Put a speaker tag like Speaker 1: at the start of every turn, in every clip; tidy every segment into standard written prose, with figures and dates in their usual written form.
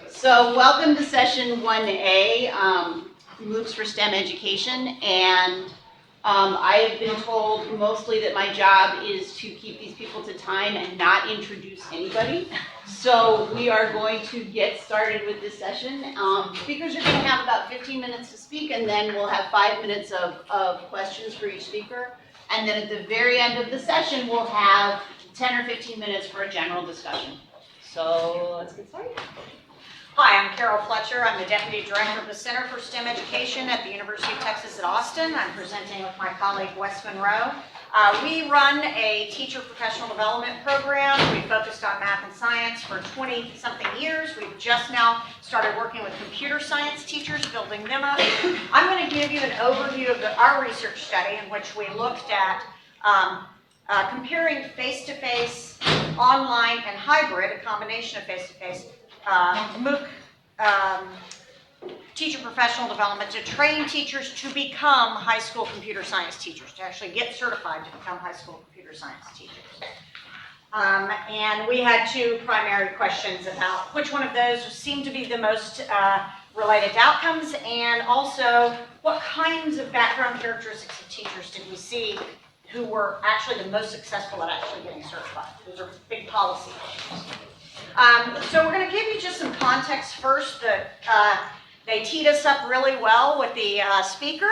Speaker 1: So welcome to session 1A, MOOCs for STEM education, and I have been told mostly that my job is to keep these people to time and not introduce anybody. So we are going to get started with this session. Speakers are going to have about 15 minutes to speak, and then we'll have 5 minutes of questions for each speaker. And then at the very end of the session, we'll have 10 or 15 minutes for a general discussion. So let's get started.
Speaker 2: Hi, I'm Carol Fletcher. I'm the Deputy Director of the Center for STEM Education at the University of Texas at Austin. I'm presenting with my colleague Wes Monroe. We run a teacher professional development program. We focused on math and science for 20-something years. We've just now started working with computer science teachers, building them up. I'm going to give you an overview of our research study in which we looked at comparing face-to-face, online, and hybrid, a combination of face-to-face, MOOC teacher professional development to train teachers to become high school computer science teachers, to actually get certified to become high school computer science teachers. And we had two primary questions about which one of those seemed to be the most related to outcomes, and also what kinds of background characteristics of teachers did we see who were actually the most successful at actually getting certified. Those are big policy issues. So we're going to give you just some context first. They teed us up really well with the speaker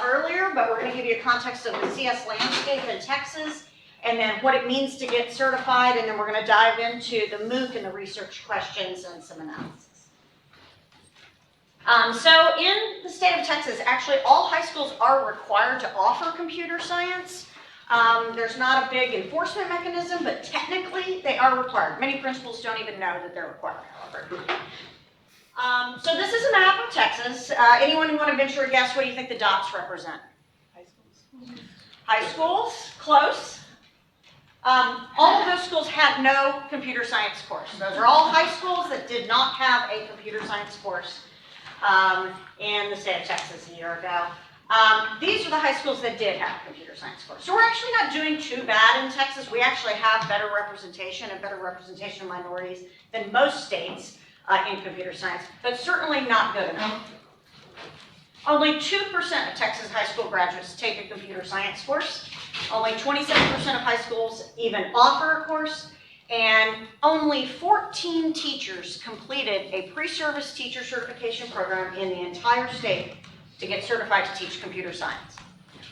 Speaker 2: earlier, but we're going to give you a context of the CS landscape in Texas, and then what it means to get certified, and then we're going to dive into the MOOC and the research questions and some analysis. So in the state of Texas, actually all high schools are required to offer computer science. There's not a big enforcement mechanism, but technically they are required. Many principals don't even know that they're required, however. So this is a map of Texas. Anyone who want to venture a guess, what do you think the dots represent?
Speaker 1: High schools.
Speaker 2: High schools, close. All of those schools had no computer science course. Those are all high schools that did not have a computer science course in the state of Texas a year ago. These are the high schools that did have a computer science course. So we're actually not doing too bad in Texas. We actually have better representation and better representation of minorities than most states in computer science, but certainly not good enough. Only 2% of Texas high school graduates take a computer science course. Only 27% of high schools even offer a course. And only 14 teachers completed a pre-service teacher certification program in the entire state to get certified to teach computer science.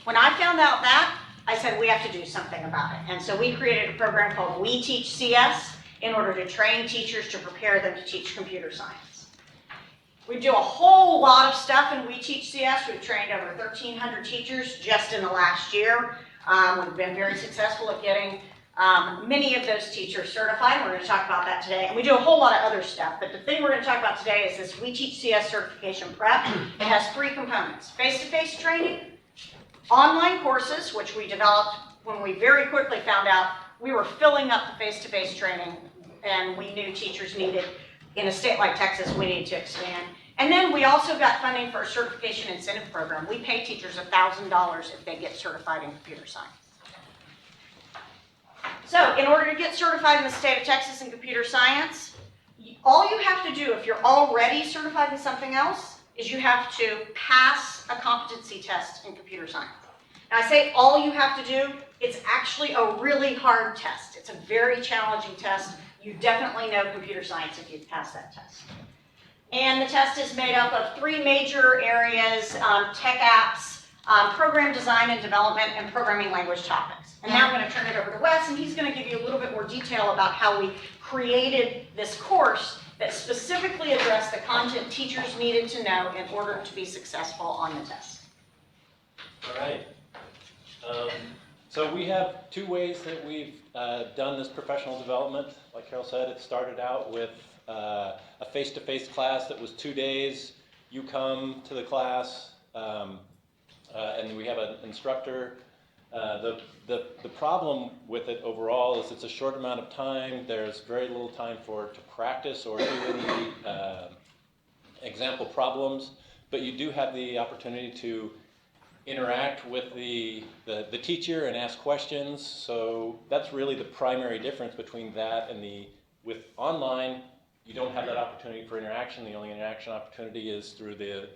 Speaker 2: When I found out that, I said we have to do something about it. And so we created a program called We Teach CS in order to train teachers to prepare them to teach computer science. We do a whole lot of stuff in We Teach CS. We've trained over 1,300 teachers just in the last year. We've been very successful at getting many of those teachers certified. We're going to talk about that today. And we do a whole lot of other stuff, but the thing we're going to talk about today is this We Teach CS certification prep. It has 3 components: face-to-face training, online courses, which we developed when we very quickly found out we were filling up the face-to-face training, and we knew teachers needed, in a state like Texas, we needed to expand. And then we also got funding for a certification incentive program. We pay teachers $1,000 if they get certified in computer science. So in order to get certified in the state of Texas in computer science, all you have to do if you're already certified in something else is you have to pass a competency test in computer science. Now I say all you have to do, it's actually a really hard test. It's a very challenging test. You definitely know computer science if you pass that test. And the test is made up of 3 major areas: tech apps, program design and development, and programming language topics. And now I'm going to turn it over to Wes, and he's going to give you a little bit more detail about how we created this course that specifically addressed the content teachers needed to know in order to be successful on the test.
Speaker 3: All right. So we have 2 ways that we've done this professional development. Like Carol said, it started out with a face-to-face class that was 2 days. You come to the class, and we have an instructor. The problem with it overall is it's a short amount of time. There's very little time to practice or do any example problems, but you do have the opportunity to interact with the teacher and ask questions. So that's really the primary difference between that and with online. you don't have that opportunity for interaction. The only interaction opportunity is through the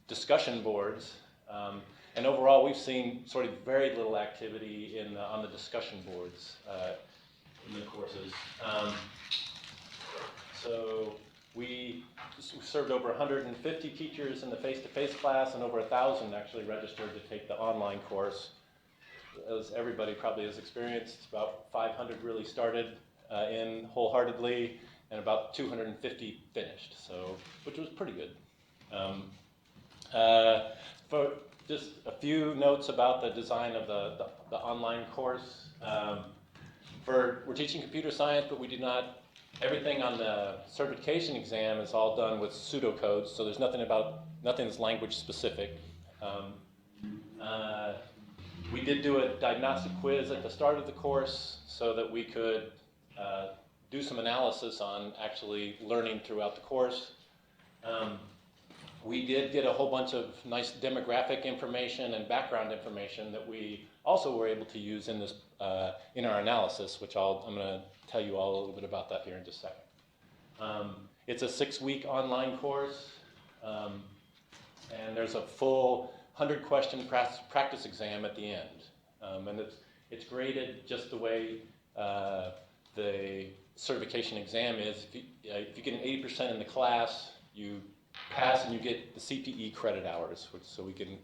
Speaker 3: discussion boards. And overall, we've seen sort of very little activity on the discussion boards in the courses. So we served over 150 teachers in the face-to-face class, and over 1,000 actually registered to take the online course. As everybody probably has experienced, about 500 really started in wholeheartedly, and about 250 finished, so which was pretty good. For just a few notes about the design of the online course. We're teaching computer science, but we do not. Everything on the certification exam is all done with pseudocodes, so there's nothing that's language specific. We did do a diagnostic quiz at the start of the course so that we could do some analysis on actually learning throughout the course. We did get a whole bunch of nice demographic information and background information that we also were able to use in this in our analysis, which I'm going to tell you all a little bit about that here in just a second. It's a 6-week online course, and there's a full 100-question practice exam at the end, and it's graded just the way the certification exam is. If you get an 80% in the class, you pass and you get the CPE credit hours, so we can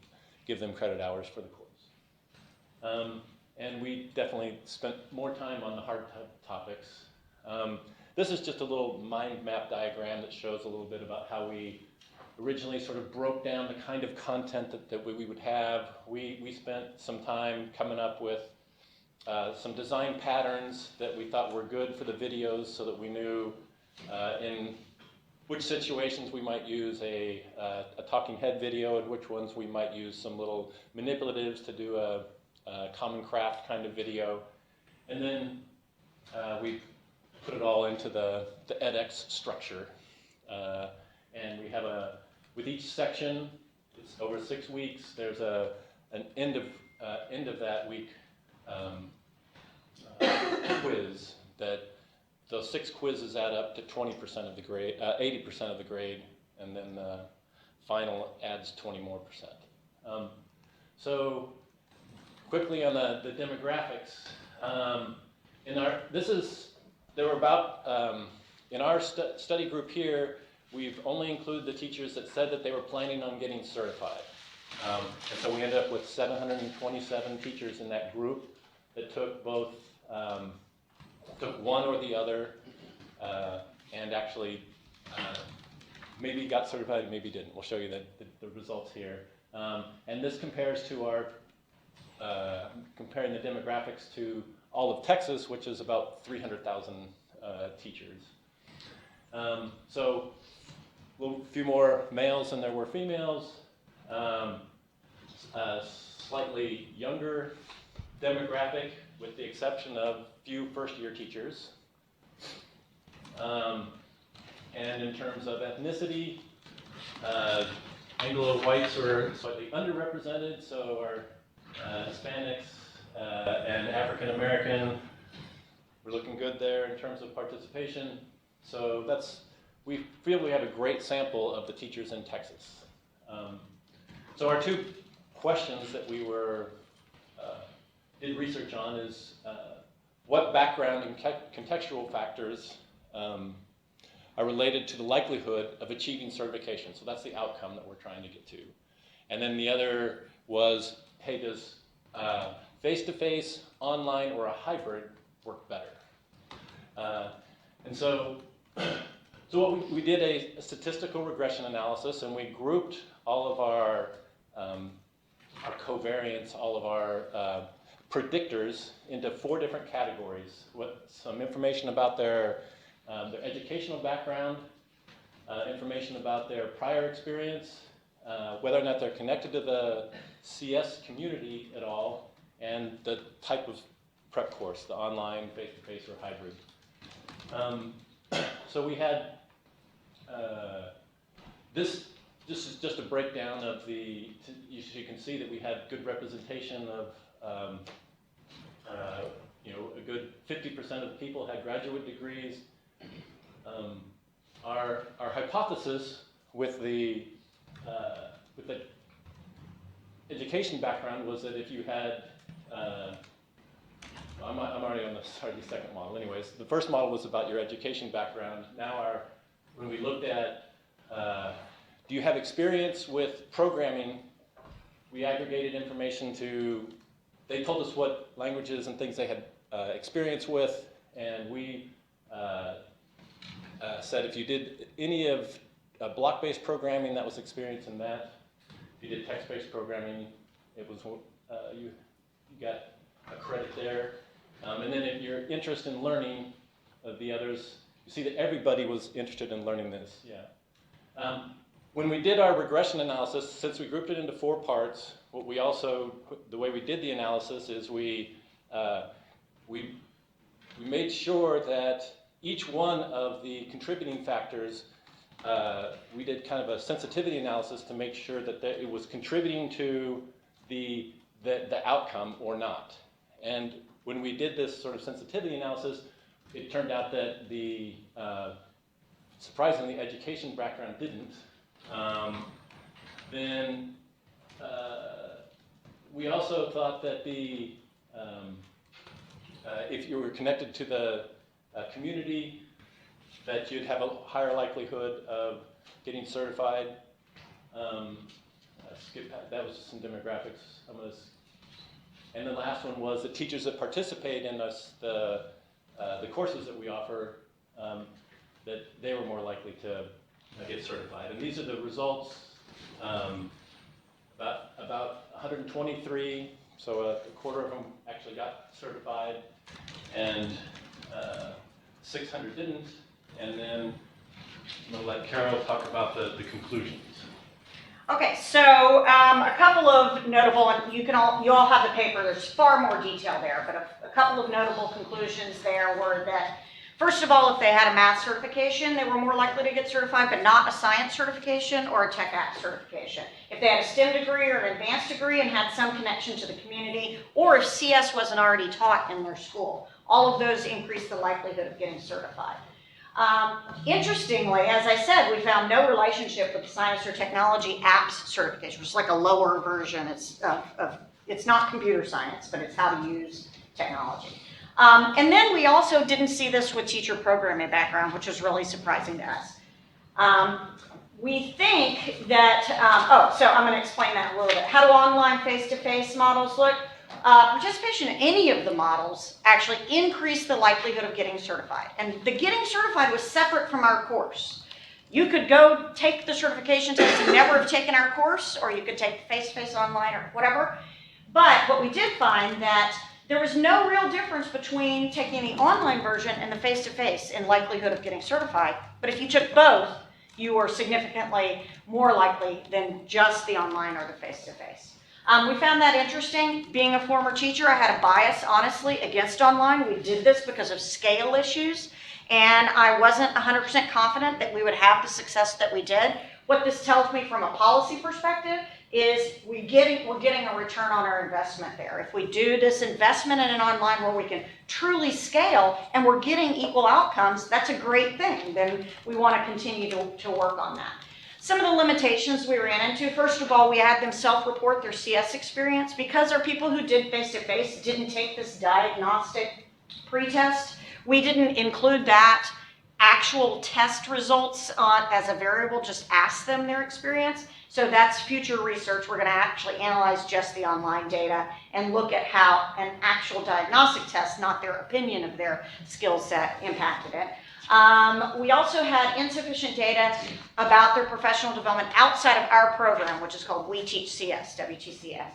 Speaker 3: give them credit hours for the course. And we definitely spent more time on the hard topics. This is just a little mind map diagram that shows a little bit about how we originally sort of broke down the kind of content that we would have. We spent some time coming up with some design patterns that we thought were good for the videos so that we knew in which situations we might use a talking head video and which ones we might use some little manipulatives to do a common craft kind of video. And then we put it all into the edX structure. And we have with each section, it's over 6 weeks, there's an end of that week quiz that those 6 quizzes add up to 20% of the grade, 80% of the grade, and then the final adds 20 more percent. So quickly on the demographics, there were about in our study group here, we've only included the teachers that said that they were planning on getting certified. And so we ended up with 727 teachers in that group that took both, took one or the other, and actually maybe got certified, maybe didn't. We'll show you the results here. And this compares to our, comparing the demographics to all of Texas, which is about 300,000 teachers. So a few more males than there were females, slightly younger demographic with the exception of few first-year teachers. And in terms of ethnicity, Anglo-whites are slightly underrepresented, so are Hispanics and African-American. We're looking good there in terms of participation. So we feel we have a great sample of the teachers in Texas. So our 2 questions that we did research on is what background and contextual factors are related to the likelihood of achieving certification. So that's the outcome that we're trying to get to. And then the other was, hey, does face-to-face, online, or a hybrid work better? And so we did a statistical regression analysis, and we grouped all of our covariance, all of our predictors into 4 different categories. Some information about their educational background, information about their prior experience, whether or not they're connected to the CS community at all, and the type of prep course, the online, face-to-face, or hybrid. So we had this is just a breakdown of you can see that we had good representation of, a good 50% of the people had graduate degrees. hypothesis with the education background was that if you had, I'm already on the second model. Anyways, the first model was about your education background. Now when we looked at, do you have experience with programming? We aggregated information they told us what languages and things they had experience with, and we said if you did any of block-based programming, that was experience in that. If you did text-based programming, it was you got a credit there. And then if your interest in learning of the others, you see that everybody was interested in learning this. Yeah. When we did our regression analysis, since we grouped it into 4 parts, the way we did the analysis is we made sure that each one of the contributing factors, we did kind of a sensitivity analysis to make sure that it was contributing to the outcome or not. And when we did this sort of sensitivity analysis, it turned out that surprisingly, education background didn't. Then we also thought that if you were connected to the community, that you'd have a higher likelihood of getting certified. That was just some demographics. And the last one was the teachers that participate in the courses that we offer, that they were more likely to get certified. And these are the results. About 123, so a quarter of them actually got certified, and 600 didn't. And then I'm going to let Carol talk about the conclusions.
Speaker 2: Okay, so a couple of notable, and you all have the paper, there's far more detail there, but a couple of notable conclusions there were that, first of all, if they had a math certification, they were more likely to get certified, but not a science certification or a tech act certification. If they had a STEM degree or an advanced degree and had some connection to the community, or if CS wasn't already taught in their school, all of those increased the likelihood of getting certified. Interestingly, as I said, we found no relationship with the science or technology apps certification, which is like a lower version. It's not computer science, but it's how to use technology. And then we also didn't see this with teacher programming background, which was really surprising to us. We think that, so I'm going to explain that a little bit. How do online face-to-face models look? Participation in any of the models actually increased the likelihood of getting certified. And the getting certified was separate from our course. You could go take the certification test and never have taken our course, or you could take face-to-face online or whatever. But what we did find that there was no real difference between taking the online version and the face-to-face in likelihood of getting certified. But if you took both, you were significantly more likely than just the online or the face-to-face. We found that interesting. Being a former teacher, I had a bias, honestly, against online. We did this because of scale issues, and I wasn't 100% confident that we would have the success that we did. What this tells me from a policy perspective is we're getting a return on our investment there. If we do this investment in an online where we can truly scale and we're getting equal outcomes, that's a great thing. Then we want to continue to work on that. Some of the limitations we ran into, first of all, we had them self-report their CS experience. Because our people who did face-to-face didn't take this diagnostic pretest, we didn't include that actual test results as a variable, just ask them their experience. So that's future research. We're going to actually analyze just the online data and look at how an actual diagnostic test, not their opinion of their skill set, impacted it. We also had insufficient data about their professional development outside of our program, which is called We Teach CS, WTCS.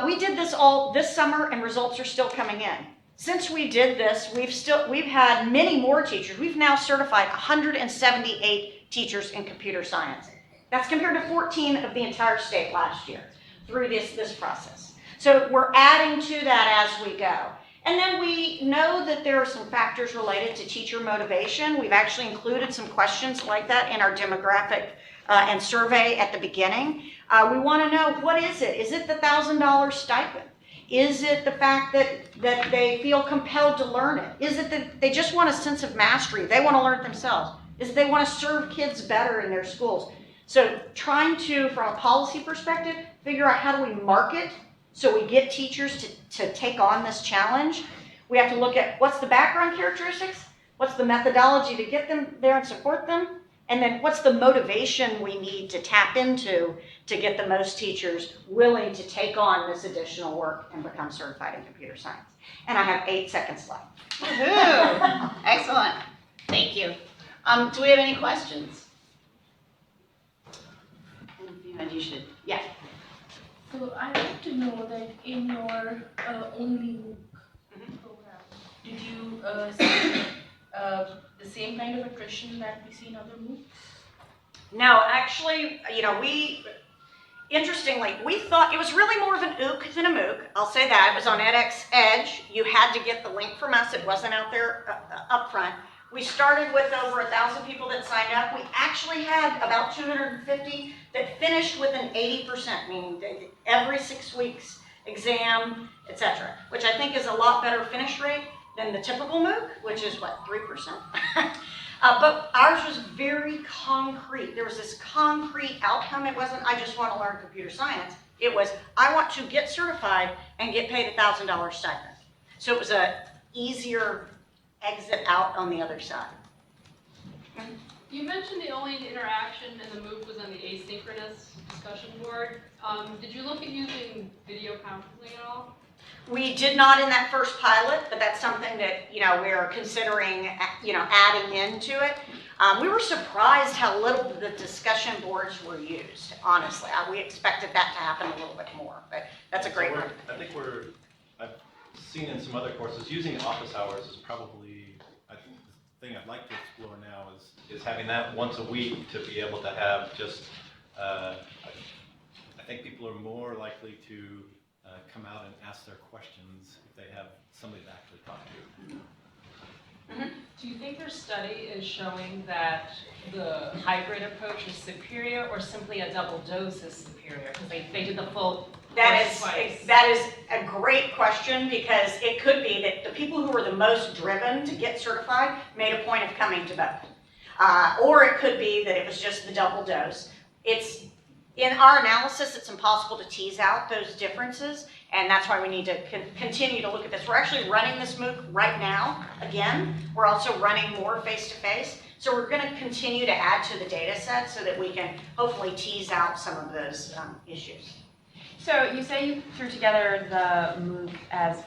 Speaker 2: We did this all this summer, and results are still coming in. Since we did this, we've had many more teachers. We've now certified 178 teachers in computer science. That's compared to 14 of the entire state last year through this process. So we're adding to that as we go. And then we know that there are some factors related to teacher motivation. We've actually included some questions like that in our demographic and survey at the beginning. We want to know, what is it? Is it the $1,000 stipend? Is it the fact that they feel compelled to learn it? Is it that they just want a sense of mastery? They want to learn it themselves. is they want to serve kids better in their schools. So trying to, from a policy perspective, figure out how do we market so we get teachers to take on this challenge. We have to look at what's the background characteristics, what's the methodology to get them there and support them, and then what's the motivation we need to tap into to get the most teachers willing to take on this additional work and become certified in computer science. And I have 8 seconds left.
Speaker 1: Woohoo! Excellent. Thank you. Do we have any questions? And you should, yeah.
Speaker 4: So I want to know that in your only MOOC program, did you see the same kind of attrition that we see in other MOOCs?
Speaker 2: No, actually, interestingly, we thought it was really more of an OOC than a MOOC. I'll say that. It was on edX Edge. You had to get the link from us. It wasn't out there up front. We started with over 1,000 people that signed up. We actually had about 250 that finished with an 80%, meaning every 6 weeks exam, etc., which I think is a lot better finish rate than the typical MOOC, which is what, 3%? But ours was very concrete. There was this concrete outcome. It wasn't, I just want to learn computer science. It was, I want to get certified and get paid $1,000 stipend. So it was a easier exit out on the other side.
Speaker 5: You mentioned the only interaction in the MOOC was on the asynchronous discussion board. Did you look at using video conferencing at all?
Speaker 2: We did not in that first pilot, but that's something that we're considering adding into it. We were surprised how little the discussion boards were used. Honestly, we expected that to happen a little bit more, but that's a great one.
Speaker 3: I think I've seen in some other courses using office hours is probably the thing I'd like to explore now is having that once a week to be able to have just. I think people are more likely to come out and ask their questions if they have somebody to actually talk to.
Speaker 2: Mm-hmm.
Speaker 6: Do you think your study is showing that the hybrid approach is superior, or simply a double dose is superior? Because they did the full course twice.
Speaker 2: That is a great question, because it could be that the people who were the most driven to get certified made a point of coming to both. Or it could be that it was just the double dose. In our analysis, it's impossible to tease out those differences, and that's why we need to continue to look at this. We're actually running this MOOC right now, again. We're also running more face-to-face, so we're going to continue to add to the data set so that we can hopefully tease out some of those issues.
Speaker 7: So you say you threw together the MOOC as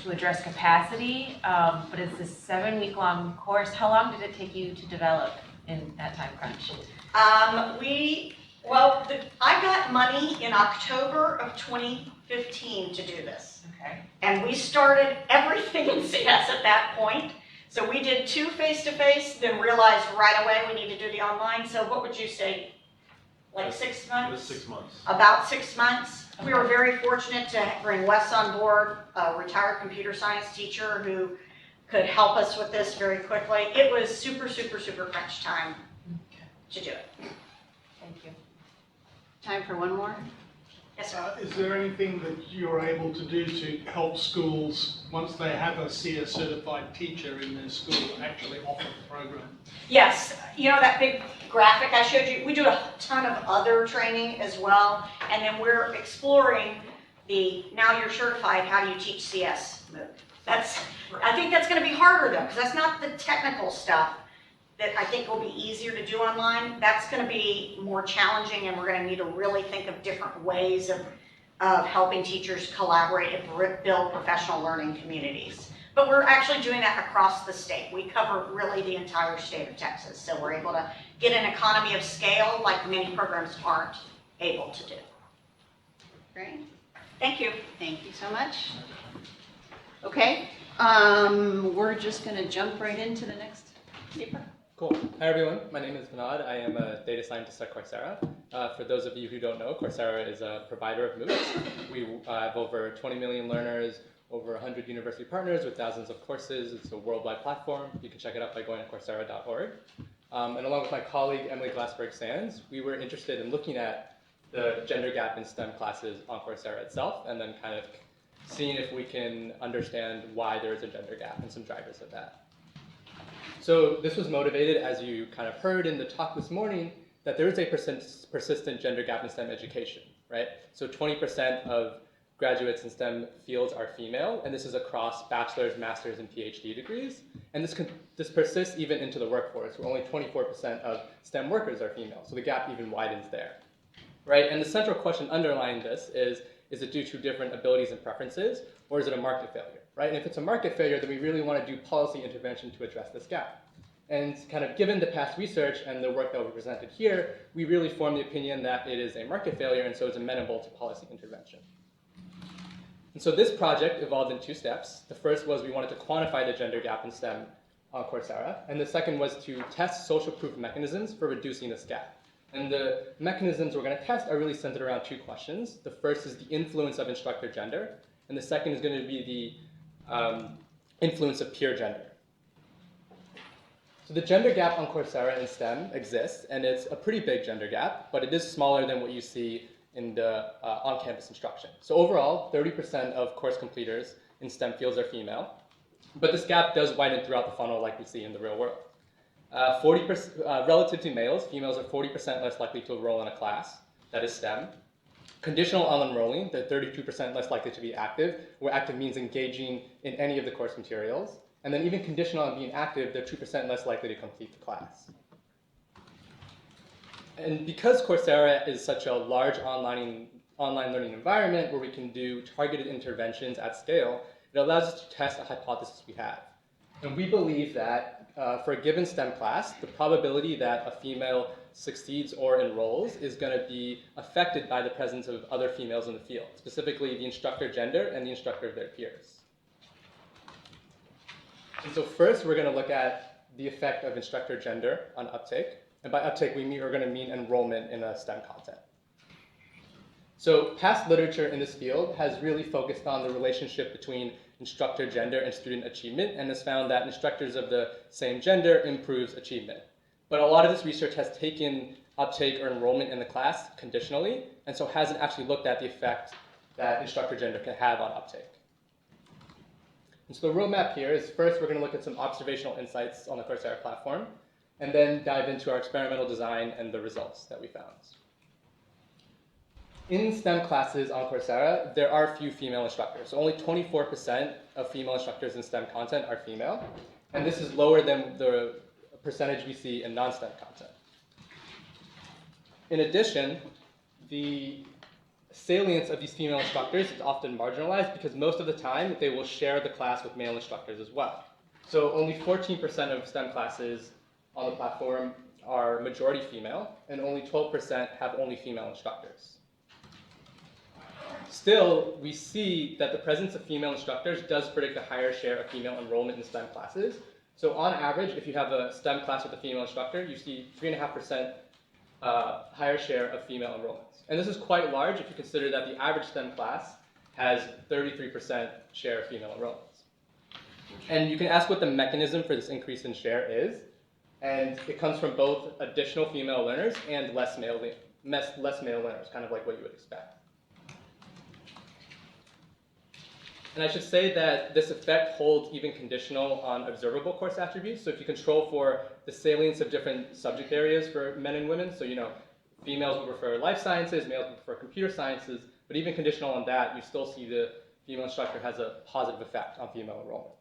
Speaker 7: to address capacity, but it's this 7-week-long course. How long did it take you to develop in that time crunch?
Speaker 2: I got money in October of 2015 to do this.
Speaker 7: Okay.
Speaker 2: And we started everything in CS at that point. So we did 2 face-to-face, then realized right away we need to do the online. So what would you say, like 6 months?
Speaker 3: It was 6 months.
Speaker 2: About 6 months. We were very fortunate to bring Wes on board, a retired computer science teacher who could help us with this very quickly. It was super, super, super crunch time to do it.
Speaker 7: Thank you.
Speaker 1: Time for one more?
Speaker 2: Yes, sir.
Speaker 8: Is there anything that you're able to do to help schools, once they have a CS certified teacher in their school, actually offer the program?
Speaker 2: Yes, that big graphic I showed you, we do a ton of other training as well, and then we're exploring now you're certified, how do you teach CS MOOC? I think that's going to be harder though, because that's not the technical stuff that I think will be easier to do online. That's going to be more challenging, and we're going to need to really think of different ways of helping teachers collaborate and build professional learning communities. But we're actually doing that across the state. We cover really the entire state of Texas, so we're able to get an economy of scale like many programs aren't able to do.
Speaker 1: Great.
Speaker 2: Thank you.
Speaker 1: Thank you so much. Okay, we're just going to jump right into the next paper.
Speaker 9: Cool. Hi everyone, my name is Vinod. I am a data scientist at Coursera. For those of you who don't know, Coursera is a provider of MOOCs. We have over 20 million learners, over 100 university partners with thousands of courses. It's a worldwide platform. You can check it out by going to coursera.org. And along with my colleague, Emily Glassberg-Sands, we were interested in looking at the gender gap in STEM classes on Coursera itself, and then kind of seeing if we can understand why there is a gender gap and some drivers of that. So this was motivated, as you kind of heard in the talk this morning, that there is a persistent gender gap in STEM education, right? So 20% of graduates in STEM fields are female, and this is across bachelor's, master's, and PhD degrees. And this persists even into the workforce, where only 24% of STEM workers are female, so the gap even widens there, right? And the central question underlying this is it due to different abilities and preferences, or is it a market failure, right? And if it's a market failure, then we really want to do policy intervention to address this gap. And kind of given the past research and the work that we presented here, we really form the opinion that it is a market failure, and so it's amenable to policy intervention. And so this project evolved in 2 steps. The first was we wanted to quantify the gender gap in STEM on Coursera, and the second was to test social proof mechanisms for reducing this gap. And the mechanisms we're going to test are really centered around 2 questions. The first is the influence of instructor gender, and the second is going to be the influence of peer gender. So the gender gap on Coursera in STEM exists, and it's a pretty big gender gap, but it is smaller than what you see in the on-campus instruction. So overall, 30% of course completers in STEM fields are female, but this gap does widen throughout the funnel like we see in the real world. 40%, relative to males, females are 40% less likely to enroll in a class that is STEM. Conditional on enrolling, they're 32% less likely to be active, where active means engaging in any of the course materials. And then even conditional on being active, they're 2% less likely to complete the class. And because Coursera is such a large online learning environment where we can do targeted interventions at scale, it allows us to test a hypothesis we have. And we believe that for a given STEM class, the probability that a female succeeds or enrolls is going to be affected by the presence of other females in the field, specifically the instructor gender and the instructor of their peers. And so first, we're going to look at the effect of instructor gender on uptake. And by uptake, we're going to mean enrollment in a STEM content. So past literature in this field has really focused on the relationship between instructor gender and student achievement, and has found that instructors of the same gender improves achievement. But a lot of this research has taken uptake or enrollment in the class conditionally, and so hasn't actually looked at the effect that instructor gender can have on uptake. And so the roadmap here is first we're going to look at some observational insights on the Coursera platform, and then dive into our experimental design and the results that we found. In STEM classes on Coursera, there are few female instructors. So only 24% of female instructors in STEM content are female, and this is lower than the percentage we see in non-STEM content. In addition, the salience of these female instructors is often marginalized because most of the time they will share the class with male instructors as well. So only 14% of STEM classes on the platform are majority female, and only 12% have only female instructors. Still, we see that the presence of female instructors does predict a higher share of female enrollment in STEM classes. So on average, if you have a STEM class with a female instructor, you see 3.5% higher share of female enrollments. And this is quite large if you consider that the average STEM class has 33% share of female enrollments. And you can ask what the mechanism for this increase in share is. And it comes from both additional female learners and less male learners, kind of like what you would expect. And I should say that this effect holds even conditional on observable course attributes. So if you control for the salience of different subject areas for men and women, so females would prefer life sciences, males would prefer computer sciences, but even conditional on that, you still see the female instructor has a positive effect on female enrollment.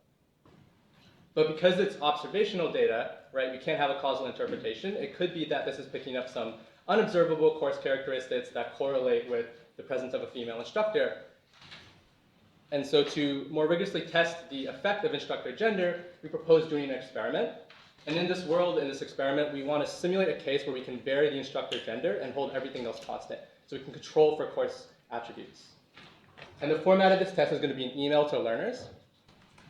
Speaker 9: But because it's observational data, right, we can't have a causal interpretation. It could be that this is picking up some unobservable course characteristics that correlate with the presence of a female instructor. And so to more rigorously test the effect of instructor gender, we propose doing an experiment. And in this world, in this experiment, we want to simulate a case where we can vary the instructor gender and hold everything else constant. So we can control for course attributes. And the format of this test is going to be an email to learners.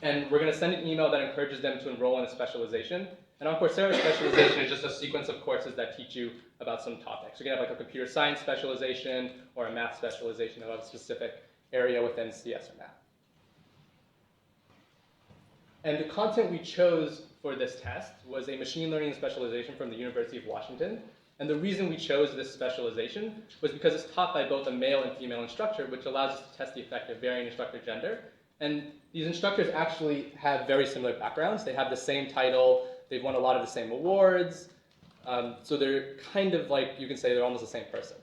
Speaker 9: And we're going to send an email that encourages them to enroll in a specialization. And on Coursera, specialization is just a sequence of courses that teach you about some topic. So you're going to have like a computer science specialization or a math specialization about a specific area within CS or math. And the content we chose for this test was a machine learning specialization from the University of Washington. And the reason we chose this specialization was because it's taught by both a male and female instructor, which allows us to test the effect of varying instructor gender. And these instructors actually have very similar backgrounds. They have the same title, they've won a lot of the same awards. So they're kind of like, you can say they're almost the same person.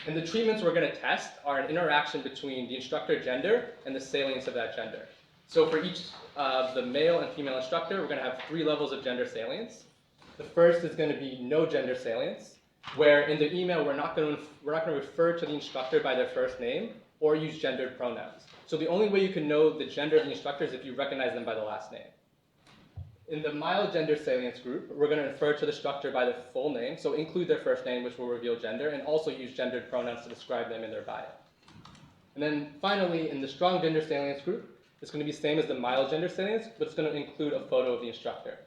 Speaker 9: And the treatments we're going to test are an interaction between the instructor gender and the salience of that gender. So for each of the male and female instructor, we're going to have 3 levels of gender salience. The first is going to be no gender salience, where in the email we're not going to refer to the instructor by their first name or use gendered pronouns. So the only way you can know the gender of the instructor is if you recognize them by the last name. In the mild gender salience group, we're going to refer to the instructor by their full name, so include their first name, which will reveal gender, and also use gendered pronouns to describe them in their bio. And then finally, in the strong gender salience group, it's going to be the same as the mild gender salience, but it's going to include a photo of the instructor.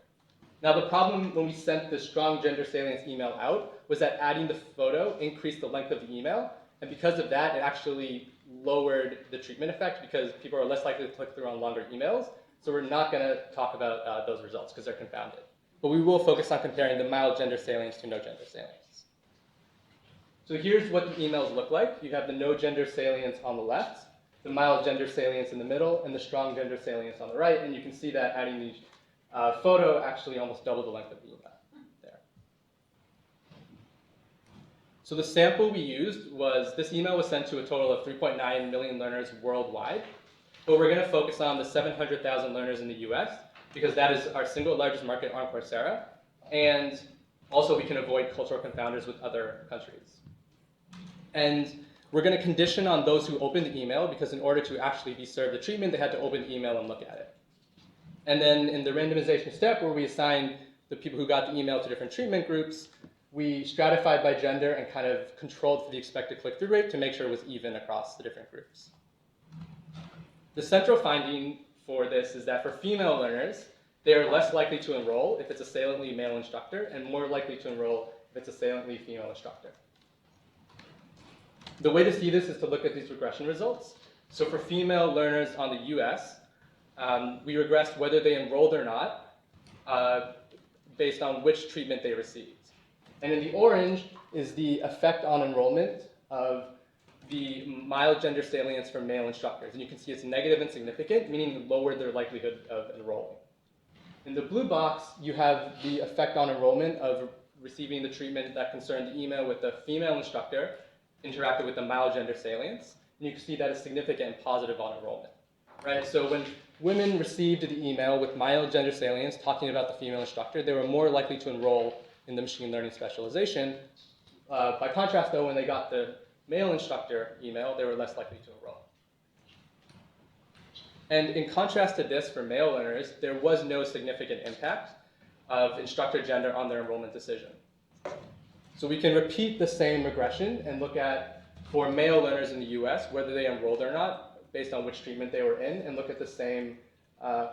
Speaker 9: Now, the problem when we sent the strong gender salience email out was that adding the photo increased the length of the email, and because of that, it actually lowered the treatment effect because people are less likely to click through on longer emails. So we're not going to talk about those results because they're confounded. But we will focus on comparing the mild gender salience to no gender salience. So here's what the emails look like. You have the no gender salience on the left, the mild gender salience in the middle, and the strong gender salience on the right. And you can see that adding the photo actually almost doubled the length of the email there. So the sample we used was, this email was sent to a total of 3.9 million learners worldwide. But we're going to focus on the 700,000 learners in the US because that is our single largest market on Coursera. And also we can avoid cultural confounders with other countries. And we're going to condition on those who open the email because in order to actually be served the treatment, they had to open the email and look at it. And then in the randomization step where we assign the people who got the email to different treatment groups, we stratified by gender and kind of controlled for the expected click-through rate to make sure it was even across the different groups. The central finding for this is that for female learners, they are less likely to enroll if it's a saliently male instructor and more likely to enroll if it's a saliently female instructor. The way to see this is to look at these regression results. So for female learners on the US, we regressed whether they enrolled or not based on which treatment they received. And in the orange is the effect on enrollment of the mild gender salience for male instructors. And you can see it's negative and significant, meaning it lowered their likelihood of enrolling. In the blue box, you have the effect on enrollment of receiving the treatment that concerned the email with the female instructor interacted with the mild gender salience. And you can see that it's significant and positive on enrollment. Right? So when women received the email with mild gender salience talking about the female instructor, they were more likely to enroll in the machine learning specialization. By contrast, though, when they got the male instructor email, they were less likely to enroll. And in contrast to this, for male learners, there was no significant impact of instructor gender on their enrollment decision. So we can repeat the same regression and look at, for male learners in the US, whether they enrolled or not, based on which treatment they were in, and look at the same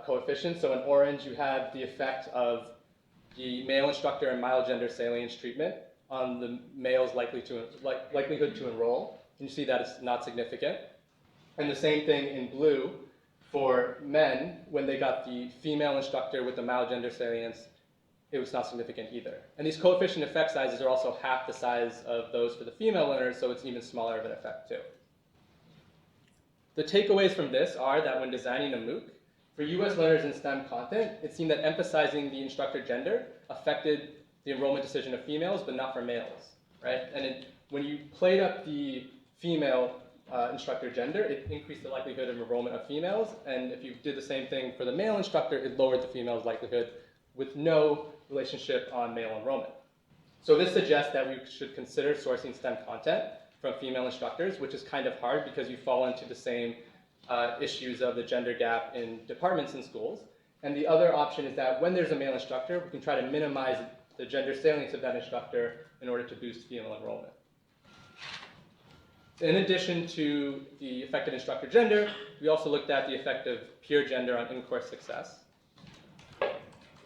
Speaker 9: coefficients. So in orange, you have the effect of the male instructor and mild gender salience treatment on the male's likelihood to enroll. And you see that it's not significant. And the same thing in blue for men, when they got the female instructor with the mild gender salience, it was not significant either. And these coefficient effect sizes are also half the size of those for the female learners, so it's even smaller of an effect too. The takeaways from this are that when designing a MOOC, for US learners in STEM content, it seemed that emphasizing the instructor gender affected the enrollment decision of females, but not for males, right? And when you played up the female instructor gender, it increased the likelihood of enrollment of females, and if you did the same thing for the male instructor, it lowered the female's likelihood with no relationship on male enrollment. So this suggests that we should consider sourcing STEM content from female instructors, which is kind of hard because you fall into the same issues of the gender gap in departments and schools. And the other option is that when there's a male instructor, we can try to minimize the gender salience of that instructor in order to boost female enrollment. In addition to the effect of instructor gender, we also looked at the effect of peer gender on in-course success.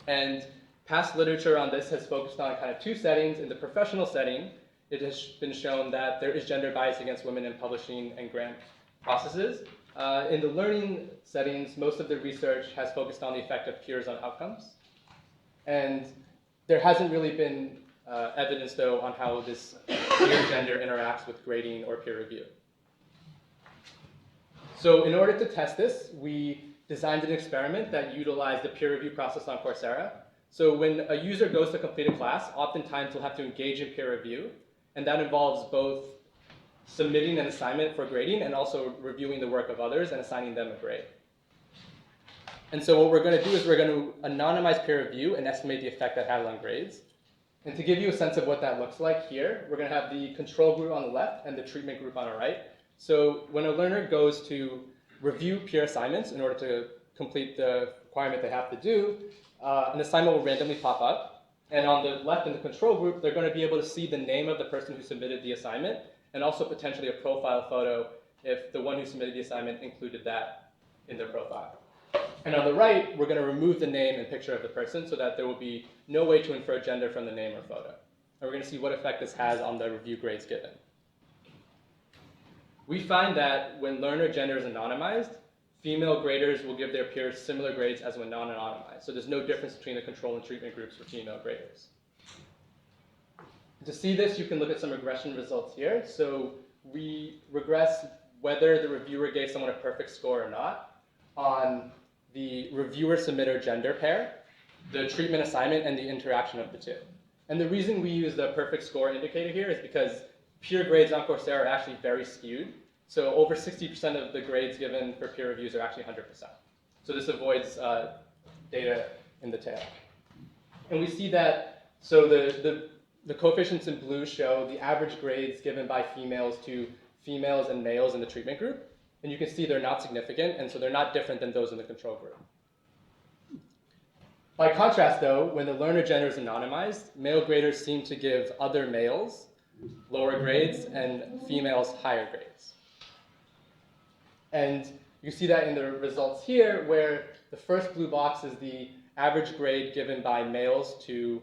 Speaker 9: And past literature on this has focused on kind of two settings. In the professional setting, it has been shown that there is gender bias against women in publishing and grant processes. In the learning settings, most of the research has focused on the effect of peers on outcomes. And there hasn't really been evidence, though, on how this peer gender interacts with grading or peer review. So in order to test this, we designed an experiment that utilized the peer review process on Coursera. So when a user goes to complete a class, oftentimes they'll have to engage in peer review, and that involves both submitting an assignment for grading and also reviewing the work of others and assigning them a grade. And so what we're going to do is we're going to anonymize peer review and estimate the effect that has on grades. And to give you a sense of what that looks like here, we're going to have the control group on the left and the treatment group on the right. So when a learner goes to review peer assignments in order to complete the requirement they have to do, an assignment will randomly pop up. And on the left in the control group, they're going to be able to see the name of the person who submitted the assignment and also potentially a profile photo if the one who submitted the assignment included that in their profile. And on the right, we're going to remove the name and picture of the person so that there will be no way to infer gender from the name or photo. And we're going to see what effect this has on the review grades given. We find that when learner gender is anonymized, female graders will give their peers similar grades as when non-anonymized. So there's no difference between the control and treatment groups for female graders. To see this, you can look at some regression results here. So we regress whether the reviewer gave someone a perfect score or not on the reviewer-submitter gender pair, the treatment assignment, and the interaction of the two. And the reason we use the perfect score indicator here is because peer grades on Coursera are actually very skewed. So over 60% of the grades given for peer reviews are actually 100%. So this avoids data in the tail. And we see that, so the coefficients in blue show the average grades given by females to females and males in the treatment group. And you can see they're not significant, and so they're not different than those in the control group. By contrast, though, when the learner gender is anonymized, male graders seem to give other males lower grades and females higher grades. And you see that in the results here, where the first blue box is the average grade given by males to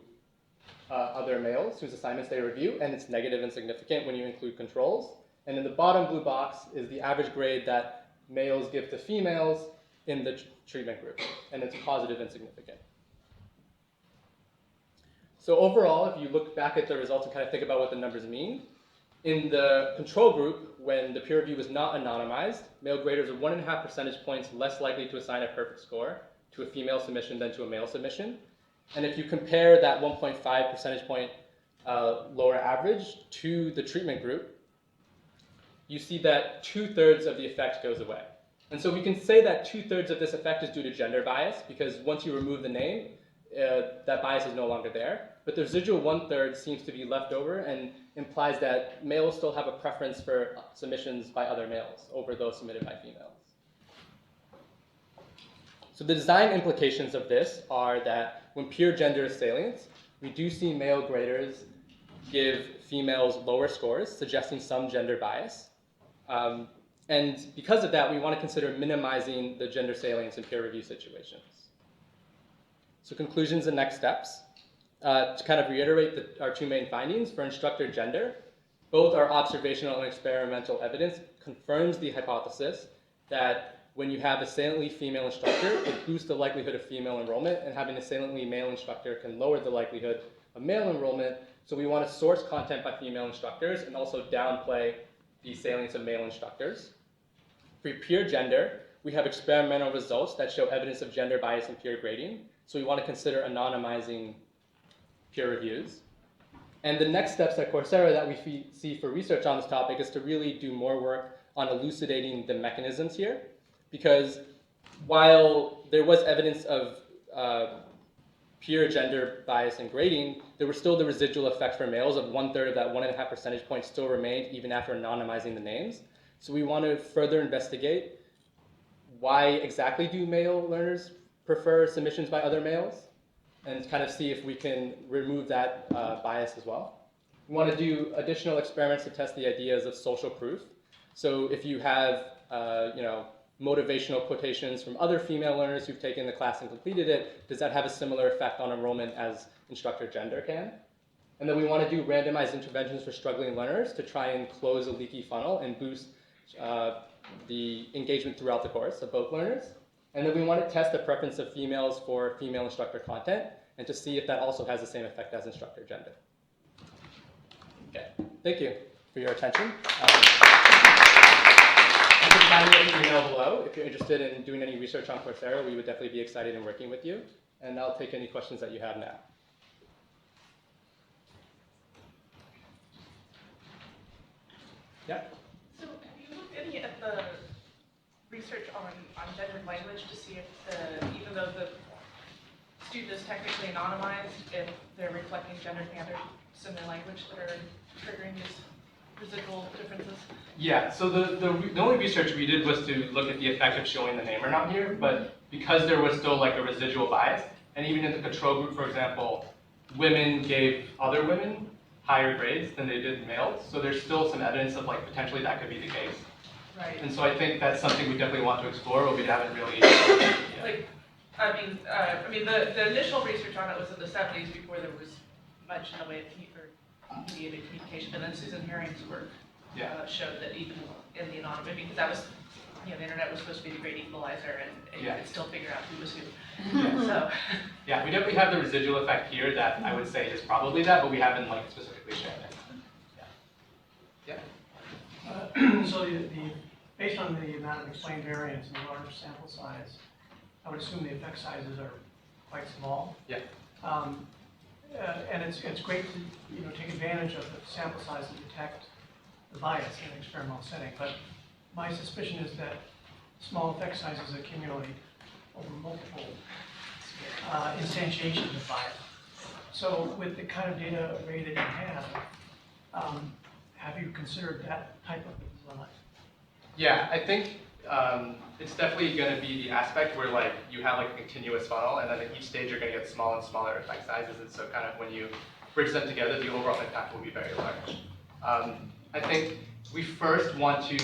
Speaker 9: other males whose assignments they review, and it's negative and significant when you include controls. And in the bottom blue box is the average grade that males give to females in the treatment group, and it's positive and significant. So overall, if you look back at the results and kind of think about what the numbers mean, in the control group, when the peer review was not anonymized, male graders are 1.5 percentage points less likely to assign a perfect score to a female submission than to a male submission. And if you compare that 1.5 percentage point lower average to the treatment group, you see that 2/3 of the effect goes away. And so we can say that 2/3 of this effect is due to gender bias, because once you remove the name, that bias is no longer there. But the residual 1/3 seems to be left over and implies that males still have a preference for submissions by other males over those submitted by females. So the design implications of this are that when peer gender is salient, we do see male graders give females lower scores, suggesting some gender bias. And because of that, we want to consider minimizing the gender salience in peer review situations. So conclusions and next steps. To kind of reiterate our two main findings, for instructor gender, both our observational and experimental evidence confirms the hypothesis that when you have a saliently female instructor, it boosts the likelihood of female enrollment, and having a saliently male instructor can lower the likelihood of male enrollment. So we want to source content by female instructors and also downplay the salience of male instructors. For peer gender, we have experimental results that show evidence of gender bias in peer grading. So we want to consider anonymizing peer reviews. And the next steps at Coursera that we see for research on this topic is to really do more work on elucidating the mechanisms here. Because while there was evidence of peer gender bias in grading, there were still the residual effect for males of 1/3 of that 1.5 percentage points still remained even after anonymizing the names. So we want to further investigate why exactly do male learners prefer submissions by other males, and kind of see if we can remove that bias as well. We want to do additional experiments to test the ideas of social proof. So if you have motivational quotations from other female learners who've taken the class and completed it, does that have a similar effect on enrollment as instructor gender can? And then we want to do randomized interventions for struggling learners to try and close a leaky funnel and boost the engagement throughout the course of both learners. And then we want to test the preference of females for female instructor content and to see if that also has the same effect as instructor gender. Okay, thank you for your attention. find me an email below. If you're interested in doing any research on Coursera, we would definitely be excited in working with you. And I'll take any questions that you have now. Yeah?
Speaker 10: So have you looked any at the research on gendered language to see if even though the student is technically anonymized, if they're reflecting gender standards in their language that are triggering these residual differences?
Speaker 9: Yeah, so the only research we did was to look at the effect of showing the name or not here, but because there was still like a residual bias, and even in the control group, for example, women gave other women higher grades than they did males, so there's still some evidence of like potentially that could be the case.
Speaker 10: Right.
Speaker 9: And so I think that's something we definitely want to explore, but we haven't really.
Speaker 10: Like, I mean, the initial research on it was in the 70s before there was much in the way of mediated communication, and then Susan Herring's work showed that even in the anonymous, because that was, the internet was supposed to be the great equalizer, and you could still figure out who was who. So.
Speaker 9: Yeah, we definitely have the residual effect here that I would say is probably that, but we haven't like specifically shown it.
Speaker 11: So based on the amount of explained variance and the large sample size, I would assume the effect sizes are quite small.
Speaker 9: Yeah.
Speaker 11: And it's great to take advantage of the sample size to detect the bias in an experimental setting. But my suspicion is that small effect sizes accumulate over multiple instantiations of bias. So with the kind of data array that you have you considered that type of design?
Speaker 9: Yeah, I think it's definitely going to be the aspect where like you have like a continuous funnel, and then at each stage you're going to get smaller and smaller effect sizes, and so kind of when you bridge them together, the overall impact will be very large. I think we first want to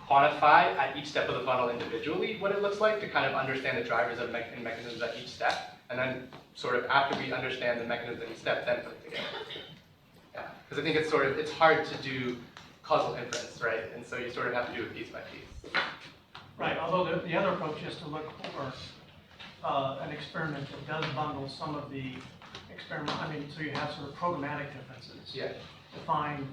Speaker 9: quantify at each step of the funnel individually what it looks like to kind of understand the drivers of and mechanisms at each step, and then sort of after we understand the mechanisms at each step, then put it together. Yeah, because I think it's hard to do causal inference, right? And so you sort of have to do it piece by piece.
Speaker 11: Right, although the other approach is to look for an experiment that does bundle some of the experiment, so you have sort of programmatic differences.
Speaker 9: Yeah.
Speaker 11: To find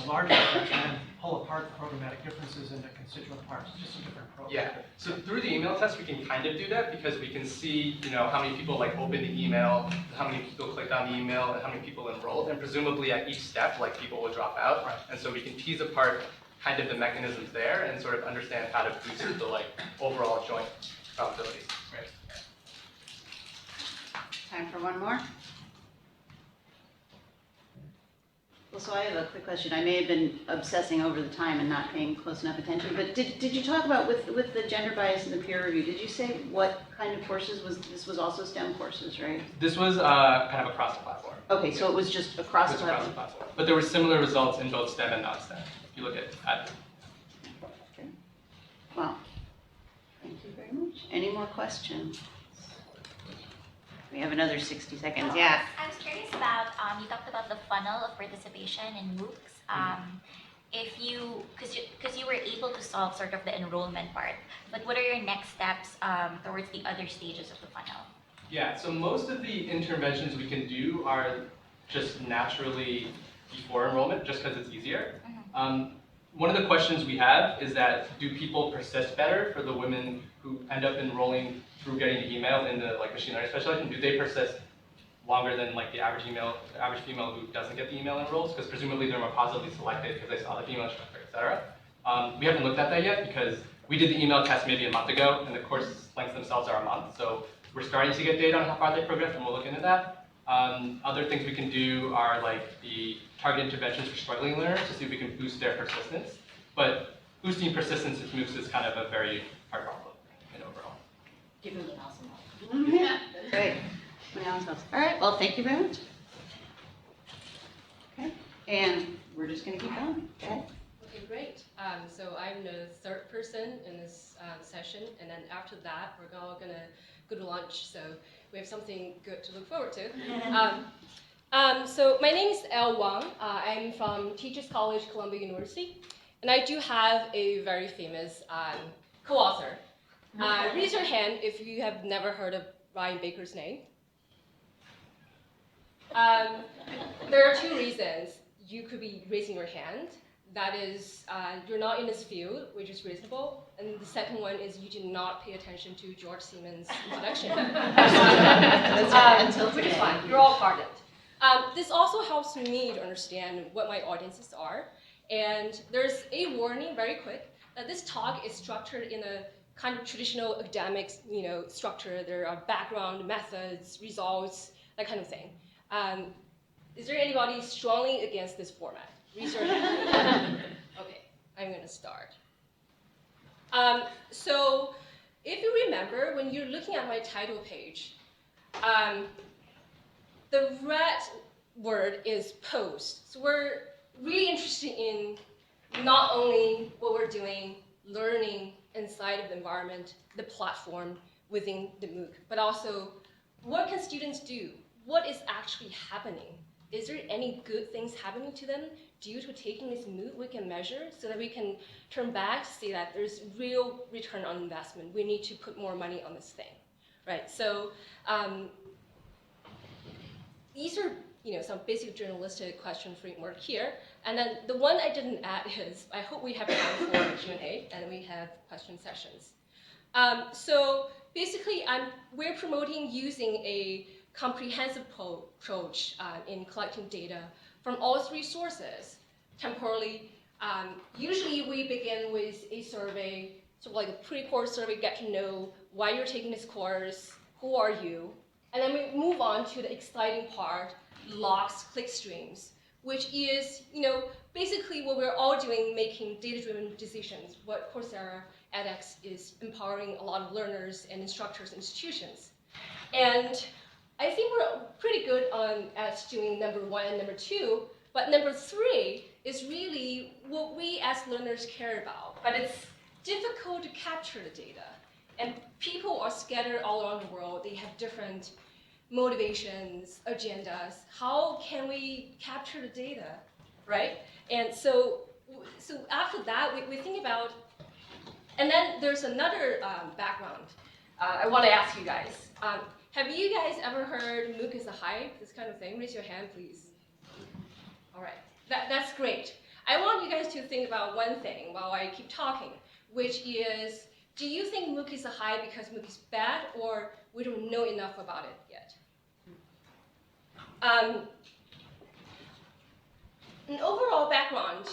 Speaker 11: larger effects and then pull apart the programmatic differences into constituent parts, just a different approach.
Speaker 9: Yeah, so through the email test we can kind of do that because we can see how many people like opened the email, how many people clicked on the email, and how many people enrolled, and presumably at each step like people will drop out. Right. And so we can tease apart kind of the mechanisms there and sort of understand how to boost the like overall joint probability. Right.
Speaker 1: Time for one more? Well, so I have a quick question. I may have been obsessing over the time and not paying close enough attention, but did you talk about with the gender bias and the peer review, did you say what kind of courses this was also STEM courses, right?
Speaker 9: This was kind of across the platform.
Speaker 1: Okay, so it was just across the platform.
Speaker 9: But there were similar results in both STEM and non-STEM, if you look at
Speaker 1: Okay. Well, thank you very much. Any more questions? We have another 60 seconds, yeah.
Speaker 12: I was curious about, you talked about the funnel of participation in MOOCs. If you, because you were able to solve sort of the enrollment part, but what are your next steps towards the other stages of the funnel?
Speaker 9: Yeah, so most of the interventions we can do are just naturally before enrollment, just because it's easier. One of the questions we have is that, do people persist better for the women who end up enrolling through getting the email in the like machine learning specialization? Do they persist longer than like the average female who doesn't get the email enrolls? Because presumably they're more positively selected because they saw the female instructor, et cetera. We haven't looked at that yet because we did the email test maybe a month ago, and the course lengths themselves are a month. So we're starting to get data on how far they progress, and we'll look into that. Other things we can do are like the target interventions for struggling learners to see if we can boost their persistence. But boosting persistence in MOOCs is kind of a very hard problem in overall.
Speaker 12: Give them the mouse and
Speaker 1: Yeah, great. All right, well, thank you very much. Okay, and we're just going to keep going. Go ahead.
Speaker 13: Okay, great. So I'm the third person in this session, and then after that, we're all going to go to lunch. So we have something good to look forward to. So my name is Elle Wang. I'm from Teachers College, Columbia University, and I do have a very famous co-author. Raise your hand if you have never heard of Ryan Baker's name. There are two reasons you could be raising your hand. That is, you're not in this field, which is reasonable, And the second one is you do not pay attention to George Siemens' introduction.
Speaker 1: That's right, until
Speaker 13: Which is
Speaker 1: today.
Speaker 13: fine, you're all pardoned. This also helps me to understand what my audiences are. And there's a warning, very quick, that this talk is structured in a kind of traditional academic, structure. There are background, methods, results, that kind of thing. Is there anybody strongly against this format? Raise your hand. Okay, I'm gonna start. So if you remember, when you're looking at my title page, the red word is post. So we're really interested in not only what we're doing, learning inside of the environment, the platform within the MOOC, but also what can students do? What is actually happening? Is there any good things happening to them due to taking this MOOC we can measure so that we can turn back to see that there's real return on investment. We need to put more money on this thing, right? So these are some basic journalistic question framework here. And then the one I didn't add is, I hope we have time for Q&A and we have question sessions. So basically, we're promoting using a comprehensive approach in collecting data from all three sources temporally. Usually we begin with a survey, sort of like a pre-course survey, get to know why you're taking this course, who are you, and then we move on to the exciting part, logs, clickstreams, which is, basically what we're all doing, making data-driven decisions, what Coursera edX is empowering a lot of learners and instructors and institutions. And I think we're pretty good at doing number 1 and number 2, but number 3 is really what we as learners care about. But it's difficult to capture the data. And people are scattered all around the world. They have different motivations, agendas. How can we capture the data, right? And so after that, we think about, and then there's another background I want to ask you guys. Have you guys ever heard MOOC is a hype, this kind of thing? Raise your hand, please. All right, that's great. I want you guys to think about one thing while I keep talking, which is, do you think MOOC is a hype because MOOC is bad, or we don't know enough about it yet? An overall background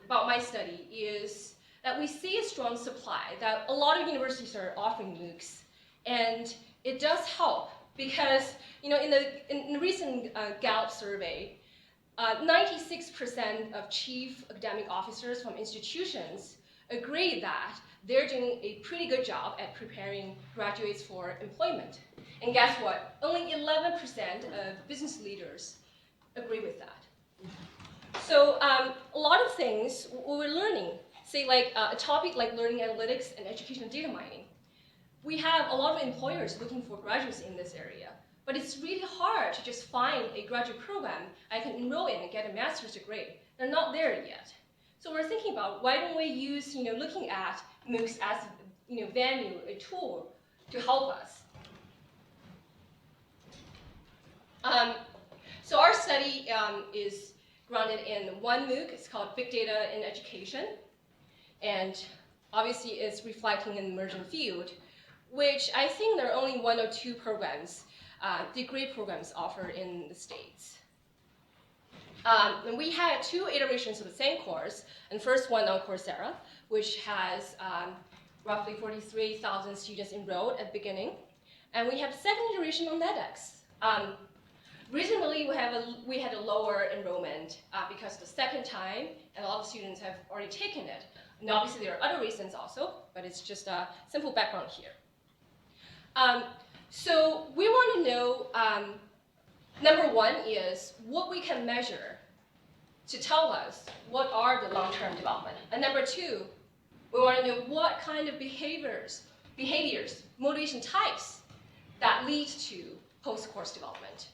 Speaker 13: about my study is that we see a strong supply, that a lot of universities are offering MOOCs, and it does help because, in the recent Gallup survey, 96% of chief academic officers from institutions agree that they're doing a pretty good job at preparing graduates for employment. And guess what? Only 11% of business leaders agree with that. So a lot of things we're learning, say like a topic like learning analytics and educational data mining. We have a lot of employers looking for graduates in this area, but it's really hard to just find a graduate program I can enroll in and get a master's degree. They're not there yet. So we're thinking about, why don't we use, looking at MOOCs as, venue, a tool to help us. So our study is grounded in one MOOC. It's called Big Data in Education. And obviously it's reflecting an emerging field, which I think there are only 1 or 2 programs, degree programs offered in the States. And we had 2 iterations of the same course, and first one on Coursera, which has roughly 43,000 students enrolled at the beginning. And we have the second iteration on edX. Recently, we had a lower enrollment because the second time, and a lot of students have already taken it. And obviously, there are other reasons also, but it's just a simple background here. So we want to know, number 1 is what we can measure to tell us what are the long-term development. And number 2, we want to know what kind of behaviors, motivation types that lead to post-course development.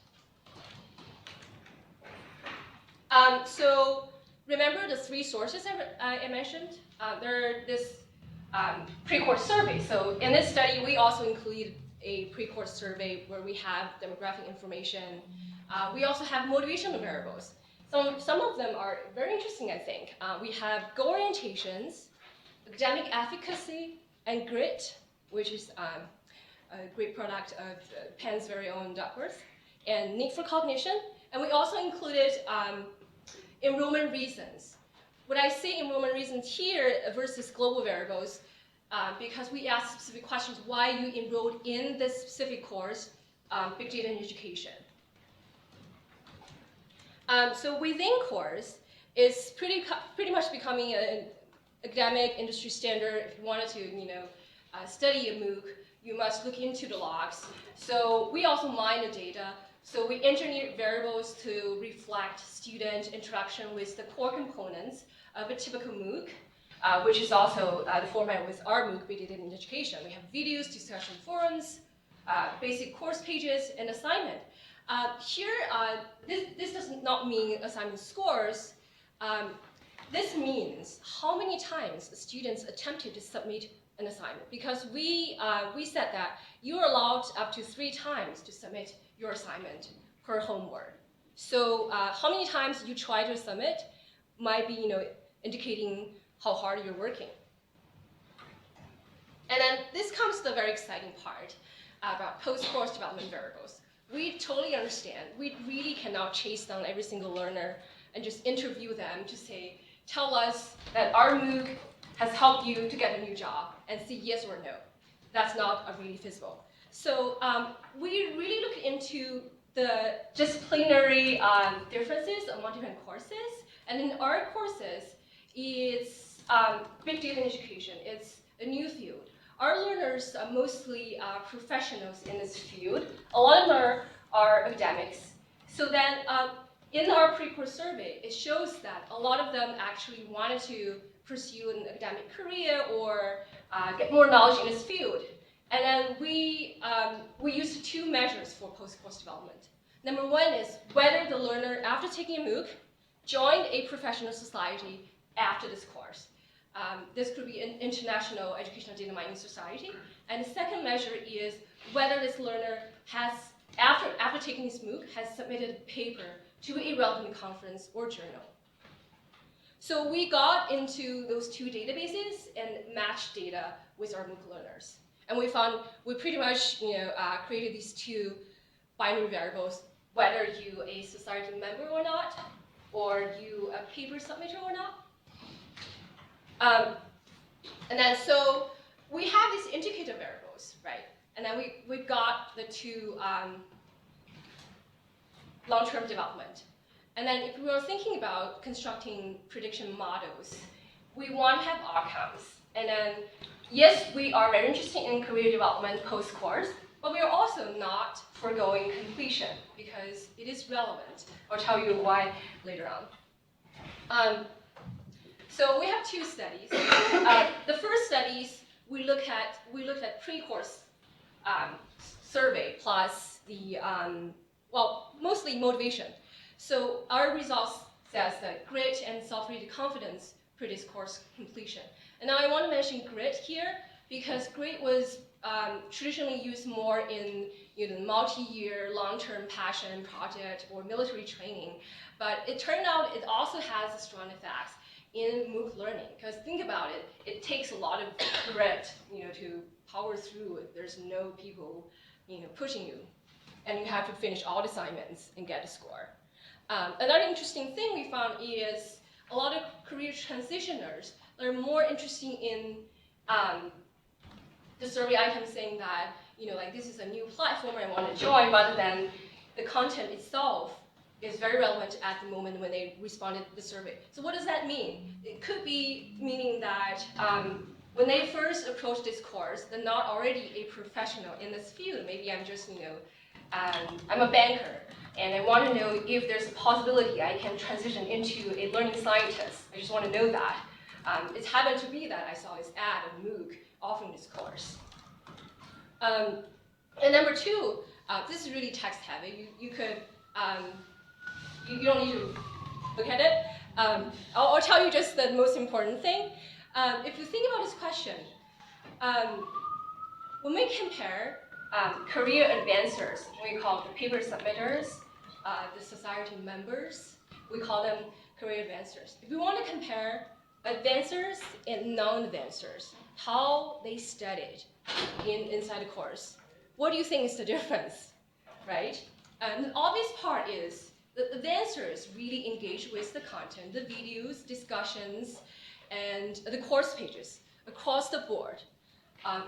Speaker 13: So remember the 3 sources I mentioned? There are this pre-course survey. So in this study, we also include a pre-course survey where we have demographic information. We also have motivational variables. Some of them are very interesting, I think. We have goal orientations, academic efficacy, and grit, which is a great product of Penn's very own Duckworth, and need for cognition. And we also included enrollment reasons. When I say enrollment reasons here versus global variables, because we asked specific questions why you enrolled in this specific course, Big Data in Education. So within course, it's pretty much becoming an academic industry standard. If you wanted to, study a MOOC, you must look into the logs. So we also mine the data. So we engineered variables to reflect student interaction with the core components of a typical MOOC, which is also the format with our MOOC, Big Data in Education. We have videos, discussion forums, basic course pages, and assignment. Here, this does not mean assignment scores. This means how many times students attempted to submit an assignment, because we said that you're allowed up to 3 times to submit your assignment per homework. So how many times you try to submit might be indicating how hard you're working. And then this comes to the very exciting part about post-course development variables. We totally understand. We really cannot chase down every single learner and just interview them to say, tell us that our MOOC has helped you to get a new job, and say yes or no. That's not really feasible. So we really look into the disciplinary differences among different courses. And in our courses, it's Big Data in Education. It's a new field. Our learners are mostly professionals in this field. A lot of them are academics. So then in our pre-course survey, it shows that a lot of them actually wanted to pursue an academic career or get more knowledge in this field. And then we used 2 measures for post-course development. Number 1 is whether the learner, after taking a MOOC, joined a professional society after this course. This could be an international educational data mining society. And the second measure is whether this learner has, after taking this MOOC, has submitted a paper to a relevant conference or journal. So we got into those 2 databases and matched data with our MOOC learners. And we found we pretty much created these 2 binary variables, whether you a society member or not, or you a paper submitter or not. And then so we have these indicator variables, right? And then we got the 2 long-term development. And then if we were thinking about constructing prediction models, we want to have outcomes. And then, yes, we are very interested in career development post-course, but we are also not foregoing completion because it is relevant. I'll tell you why later on. So we have 2 studies. The first studies, we looked at pre-course survey plus the, mostly motivation. So our results says that grit and self-rated confidence predict course completion. And now I want to mention grit here because grit was traditionally used more in multi-year, long-term passion project or military training. But it turned out it also has a strong effects in MOOC learning. Because think about it, it takes a lot of grit, to power through it. There's no people, pushing you, and you have to finish all the assignments and get a score. Another interesting thing we found is a lot of career transitioners are more interested in the survey item saying that, this is a new platform I want to join, rather than the content itself is very relevant at the moment when they responded to the survey. So what does that mean? It could be meaning that when they first approach this course, they're not already a professional in this field. Maybe I'm just, I'm a banker, and I want to know if there's a possibility I can transition into a learning scientist. I just want to know that. It happened to be that I saw this ad of MOOC offering this course. And number 2, this is really text heavy. You could, you don't need to look at it. I'll tell you just the most important thing. If you think about this question, when we compare career advancers, we call the paper submitters, the society members, we call them career advancers. If we want to compare advancers and non-advancers, how they studied inside the course. What do you think is the difference, right? And the obvious part is the advancers really engage with the content, the videos, discussions, and the course pages across the board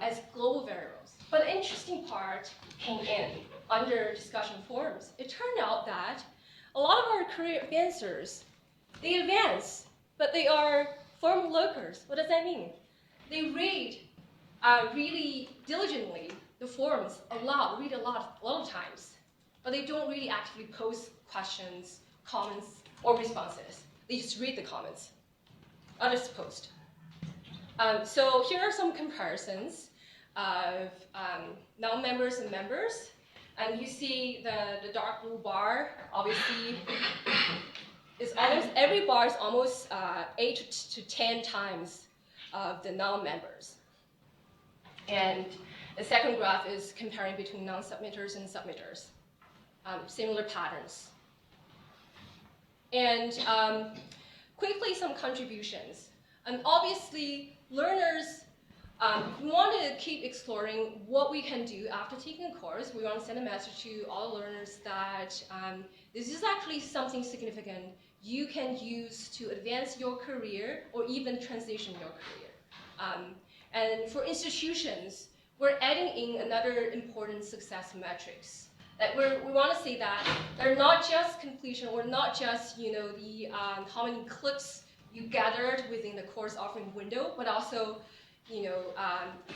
Speaker 13: as global variables. But the interesting part came in under discussion forums. It turned out that a lot of our career advancers, they advance, but they are form lurkers. What does that mean? They read really diligently the forums read a lot of times, but they don't really actively post questions, comments, or responses. They just read the comments. Others post. So here are some comparisons of non-members and members. And you see the dark blue bar, obviously, is almost, every bar is almost 8 to 10 times of the non-members. And the second graph is comparing between non-submitters and submitters. Similar patterns. And quickly, some contributions. And obviously, learners, we want to keep exploring what we can do after taking a course. We want to send a message to all learners that this is actually something significant you can use to advance your career or even transition your career. And for institutions, we're adding in another important success metrics. That we want to say that they're not just completion or not just the how many clicks you gathered within the course offering window, but also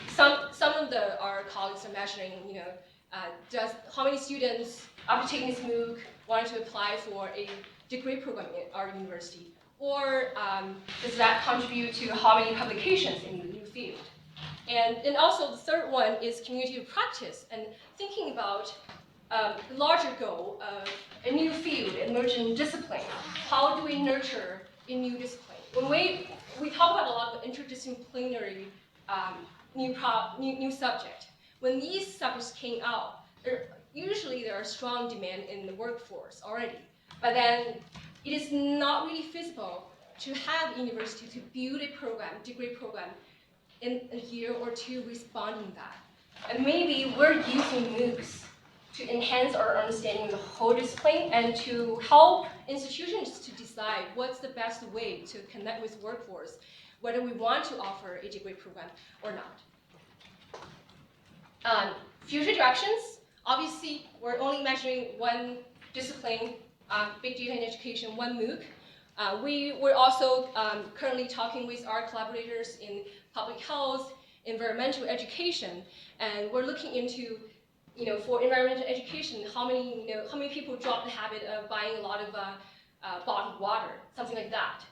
Speaker 13: some of our colleagues are measuring how many students after taking this MOOC wanted to apply for a degree program in our university, or does that contribute to how many publications in the new field? And also the third one is community of practice and thinking about the larger goal of a new field, emerging discipline. How do we nurture a new discipline? When we talk about a lot of interdisciplinary new subject. When these subjects came out, usually there are strong demand in the workforce already. But then it is not really feasible to have a university to build a program, degree program, in a year or two responding to that. And maybe we're using MOOCs to enhance our understanding of the whole discipline and to help institutions to decide what's the best way to connect with workforce, whether we want to offer a degree program or not. Future directions, obviously, we're only measuring one discipline, big data in education, one MOOC. We're also currently talking with our collaborators in public health, environmental education, and we're looking into, for environmental education, how many people drop the habit of buying a lot of bottled water, something like that.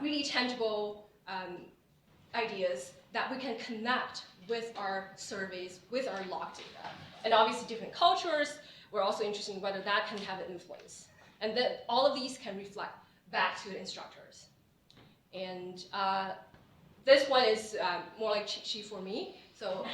Speaker 13: Really tangible ideas that we can connect with our surveys, with our log data. And obviously different cultures, we're also interested in whether that can have an influence. And that all of these can reflect back to the instructors. And this one is more like cheat sheet for me. So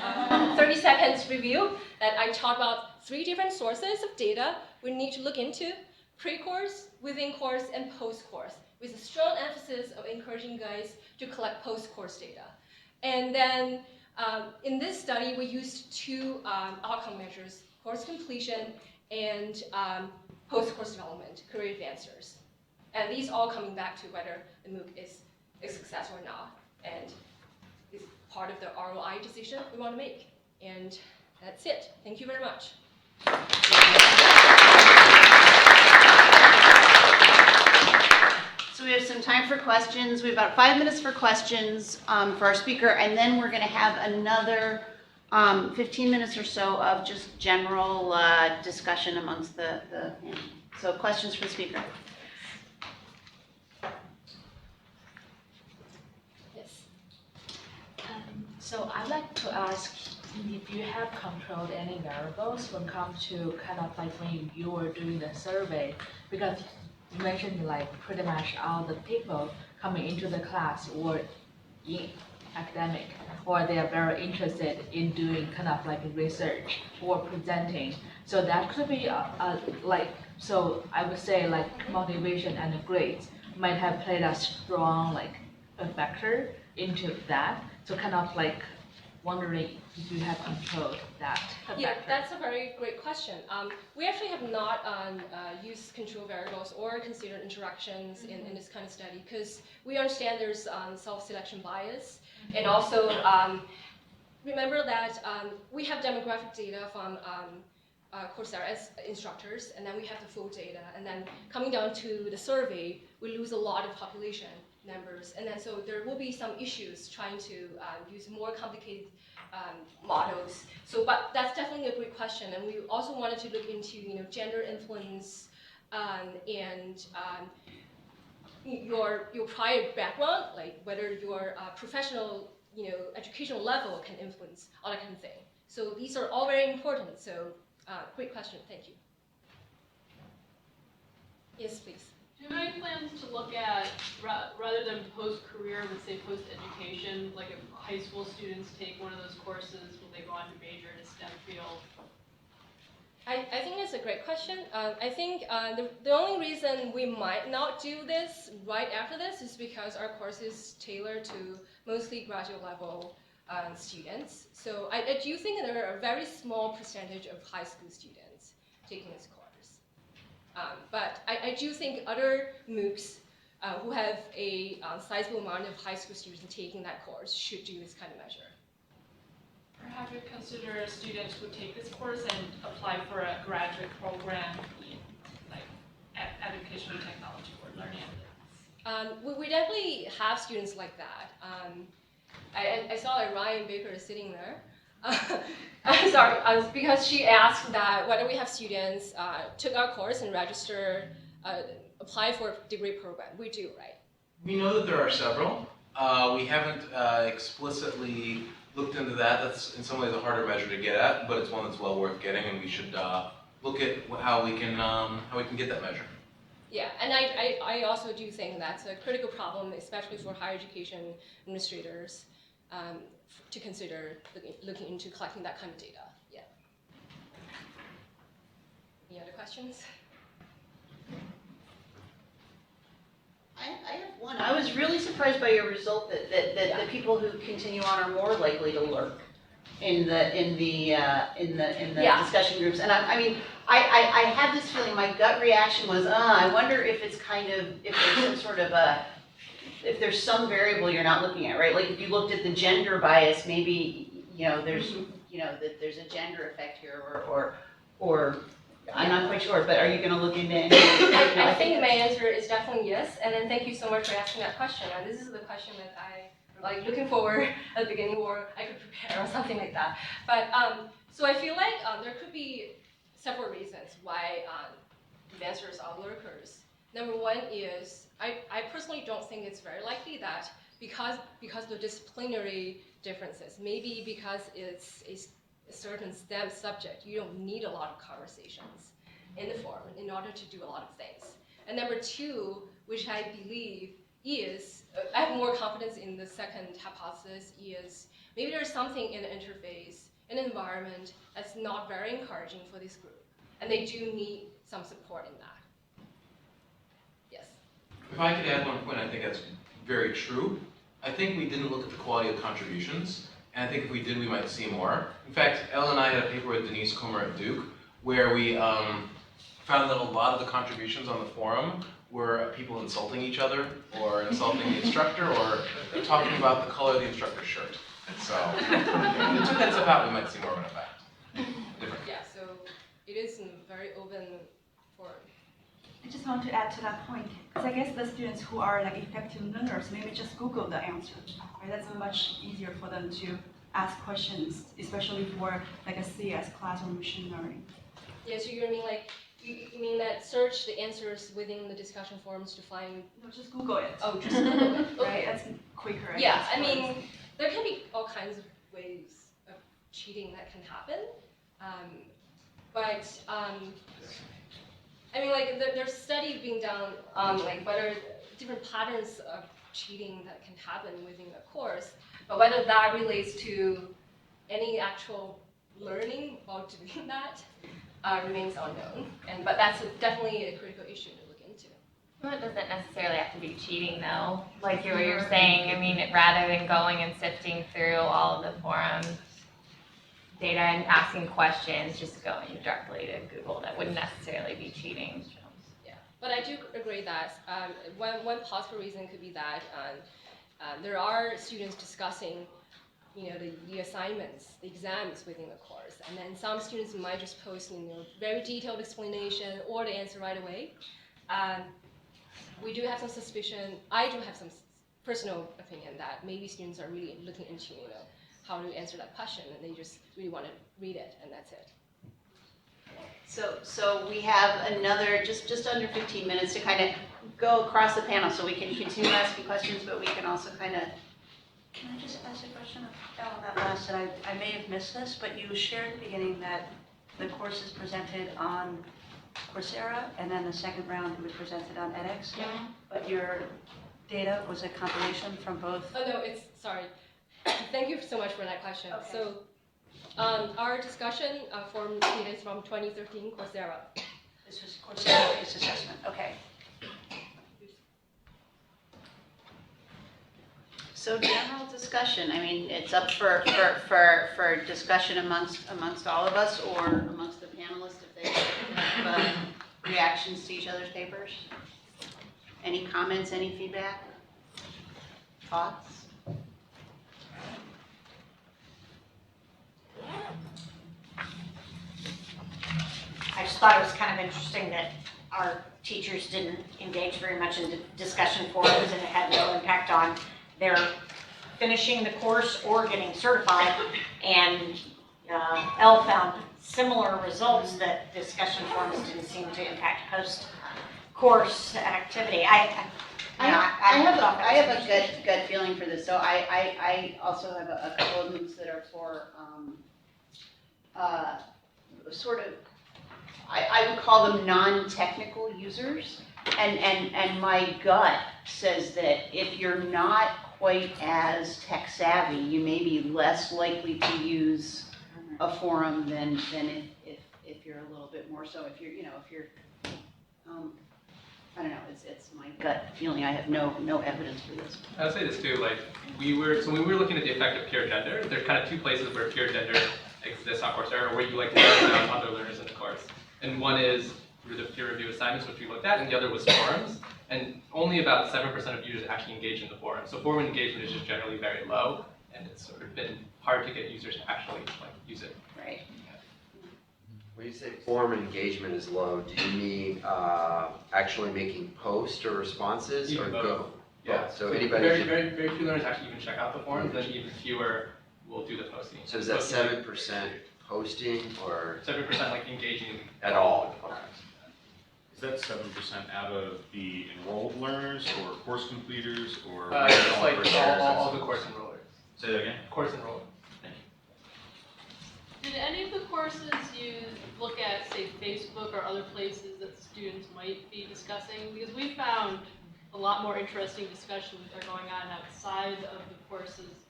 Speaker 13: 30 seconds review that I talked about 3 different sources of data we need to look into: pre-course, within course, and post-course, with a strong emphasis of encouraging you guys to collect post-course data. And then in this study, we used 2 outcome measures: course completion and post-course development, career advancers. And these all coming back to whether the MOOC is a success or not, and is part of the ROI decision we want to make. And that's it. Thank you very much.
Speaker 1: So we have some time for questions. We have about 5 minutes for questions for our speaker, and then we're going to have another 15 minutes or so of just general discussion amongst the panel. So questions for the speaker.
Speaker 13: Yes.
Speaker 14: So I'd like to ask if you have controlled any variables when it comes to kind of like when you were doing the survey, because you mentioned like pretty much all the people coming into the class were in academic, or they are very interested in doing kind of like research or presenting. So that could be so I would say like motivation and grades might have played a strong like a factor into that? So kind of like wondering if you have controlled that
Speaker 13: Yeah,
Speaker 14: factor.
Speaker 13: that's a very great question. We actually have not used control variables or considered interactions in this kind of study because we understand there's self-selection bias. And also, remember that we have demographic data from Coursera as instructors, and then we have the full data. And then coming down to the survey, we lose a lot of population numbers. And then so there will be some issues trying to use more complicated models. So, but that's definitely a great question. And we also wanted to look into, gender influence and your prior background, like whether your professional, educational level can influence all that kind of thing. So these are all very important. So great question. Thank you. Yes, please.
Speaker 5: Do you have any plans to look at, rather than post-career, but say post-education, like if high school students take one of those courses, will they go on to major in a STEM field?
Speaker 13: I think it's a great question. I think the only reason we might not do this right after this is because our course is tailored to mostly graduate level students. So I do think there are a very small percentage of high school students taking this course. But I do think other MOOCs who have a sizable amount of high school students taking that course should do this kind of measure.
Speaker 10: Or have you considered students who take this course and apply for a graduate program in like education technology or learning analytics?
Speaker 13: We definitely have students like that. I saw that Ryan Baker is sitting there. Sorry, because she asked that whether we have students took our course and register, apply for a degree program. We do, right?
Speaker 15: We know that there are several. We haven't explicitly looked into that. That's in some ways a harder measure to get at, but it's one that's well worth getting, and we should look at how we can get that measure.
Speaker 13: Yeah, and I also do think that's a critical problem, especially for higher education administrators, to consider looking into collecting that kind of data. Yeah. Any other questions?
Speaker 1: I have one. I was really surprised by your result that the people who continue on are more likely to lurk in the discussion groups. And I have this feeling. My gut reaction was, I wonder if it's if there's some sort of if there's some variable you're not looking at, right? Like if you looked at the gender bias, maybe there's that there's a gender effect here, or I'm not quite sure, but are you going to look into anything?
Speaker 13: I think my answer is definitely yes, and then thank you so much for asking that question. And this is the question that I looking forward at the beginning, or I could prepare or something like that. But so I feel like there could be several reasons why advancers are lurkers. Number one is I personally don't think it's very likely that because of the disciplinary differences, maybe because it's a certain STEM subject, you don't need a lot of conversations in the forum in order to do a lot of things. And number two, which I believe is, I have more confidence in the second hypothesis, is maybe there's something in the interface, in the environment that's not very encouraging for this group. And they do need some support in that. Yes?
Speaker 15: If I could add one point, I think that's very true. I think we didn't look at the quality of contributions. And I think if we did, we might see more. In fact, Elle and I had a paper with Denise Comer at Duke where we found that a lot of the contributions on the forum were people insulting each other or insulting the instructor or talking about the color of the instructor's shirt. So if we took that stuff out, we might see more of an effect.
Speaker 13: Yeah, so it is a very open forum.
Speaker 16: I just want to add to that point, because I guess the students who are effective learners maybe just Google the answer. Right? That's much easier for them to ask questions, especially for a CS class or machine learning.
Speaker 13: Yeah, so you mean that search the answers within the discussion forums to find?
Speaker 16: No, just Google it.
Speaker 13: Oh, just Google it. Okay.
Speaker 16: Right, that's quicker.
Speaker 13: Yeah, I mean, there can be all kinds of ways of cheating that can happen, but I mean, there's studies being done on whether different patterns of cheating that can happen within a course, but whether that relates to any actual learning about doing that remains unknown. But that's definitely a critical issue to look into.
Speaker 7: It doesn't necessarily have to be cheating though, like you're saying, I mean, rather than going and sifting through all of the forums data and asking questions, just going directly to Google, that wouldn't necessarily be cheating.
Speaker 13: Yeah, but I do agree that one possible reason could be that there are students discussing, the assignments, the exams within the course, and then some students might just post, very detailed explanation or the answer right away. We do have some suspicion. I do have some personal opinion that maybe students are really looking into, how to answer that question, and they just really want to read it, and that's it.
Speaker 1: So we have another, just under 15 minutes to kind of go across the panel, so we can continue asking questions, but we can also kind of.
Speaker 16: Can I just ask a question about that last, and I may have missed this, but you shared at the beginning that the course is presented on Coursera, and then the second round it was presented on edX.
Speaker 13: Yeah.
Speaker 16: But your data was a compilation from both?
Speaker 13: Oh no, sorry. Thank you so much for that question.
Speaker 16: Okay.
Speaker 13: So our discussion forum data is from 2013 Coursera.
Speaker 16: This was Coursera-based assessment, okay.
Speaker 1: So general discussion, I mean, it's up for discussion amongst all of us or amongst the panelists if they have reactions to each other's papers. Any comments, any feedback, thoughts?
Speaker 2: I just thought it was kind of interesting that our teachers didn't engage very much in discussion forums, and it had no impact on their finishing the course or getting certified. And Elle found similar results, that discussion forums didn't seem to impact post-course activity.
Speaker 1: I have a gut feeling for this. So I also have a couple of MOOCs that are for sort of, I would call them non-technical users, and my gut says that if you're not quite as tech savvy, you may be less likely to use a forum than if you're a little bit more so. If you're I don't know, it's my gut feeling. I have no evidence for this.
Speaker 9: I would say this too, like when we were looking at the effect of peer gender, there's kind of two places where peer gender exists on Coursera, where you like learn down other learners in the course. And one is through the peer review assignments, which we looked at, and the other was forums. And only about 7% of users actually engage in the forum. So forum engagement is just generally very low, and it's sort of been hard to get users to actually use it.
Speaker 1: Right.
Speaker 17: When you say forum engagement is low, do you mean actually making posts or responses,
Speaker 9: Even
Speaker 17: or
Speaker 9: both.
Speaker 17: go?
Speaker 9: Yeah.
Speaker 17: Both. So anybody
Speaker 9: very few learners actually even check out the forums, and even fewer will do the posting.
Speaker 17: So is that 7% posting or
Speaker 9: 7% like engaging
Speaker 17: at all? Okay.
Speaker 18: Is that 7% out of the enrolled learners or course completers or?
Speaker 9: It's like all the course enrollers.
Speaker 18: Say that again?
Speaker 9: Course enrollers.
Speaker 5: Did any of the courses you look at, say, Facebook or other places that students might be discussing? Because we found a lot more interesting discussions are going on outside of the courses,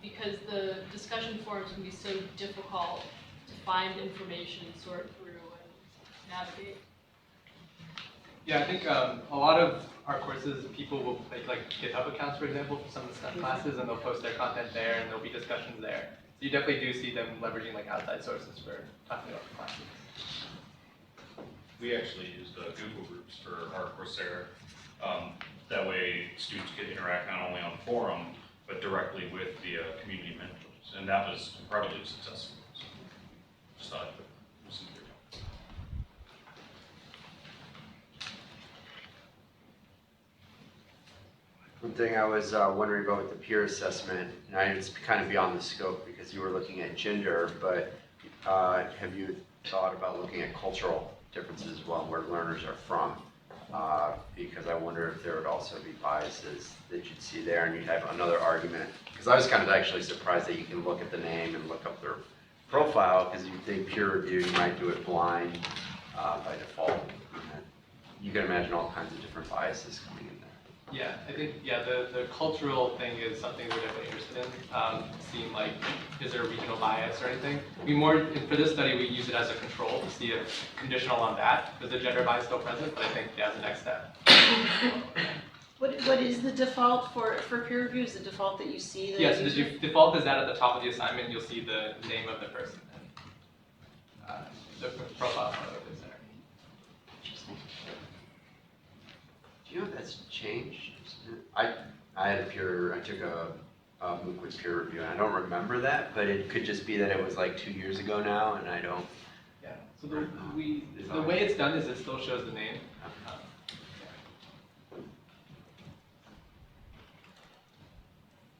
Speaker 5: because the discussion forums can be so difficult to find information, sort through, and navigate.
Speaker 9: Yeah, I think a lot of our courses, people will make like GitHub accounts, for example, for some of the STEM classes, and they'll post their content there, and there'll be discussions there. So you definitely do see them leveraging like outside sources for talking about the classes.
Speaker 18: We actually used Google Groups for our Coursera. That way students could interact not only on the forum, but directly with the community mentors. And that was incredibly successful. So just thought it was some good help.
Speaker 17: One thing I was wondering about with the peer assessment, and it's kind of beyond the scope because you were looking at gender, but have you thought about looking at cultural differences as well, where learners are from? Because I wonder if there would also be biases that you'd see there, and you'd have another argument. Because I was kind of actually surprised that you can look at the name and look up their profile, because you'd think peer review, you might do it blind by default. You can imagine all kinds of different biases coming in there.
Speaker 9: Yeah, I think, the cultural thing is something we're definitely interested in, seeing like, is there a regional bias or anything? For this study, we use it as a control to see if conditional on that, is the gender bias still present, but I think, as the next step.
Speaker 1: What is the default for peer review? Is the default that you see the
Speaker 9: Yes,
Speaker 1: user?
Speaker 9: the default is that at the top of the assignment, you'll see the name of the person and the profile photo is there.
Speaker 1: Interesting.
Speaker 17: Do you know if that's changed? I took a MOOC with peer review, and I don't remember that, but it could just be that it was like 2 years ago now, and I don't.
Speaker 9: Yeah. So the way it's done is it still shows the name.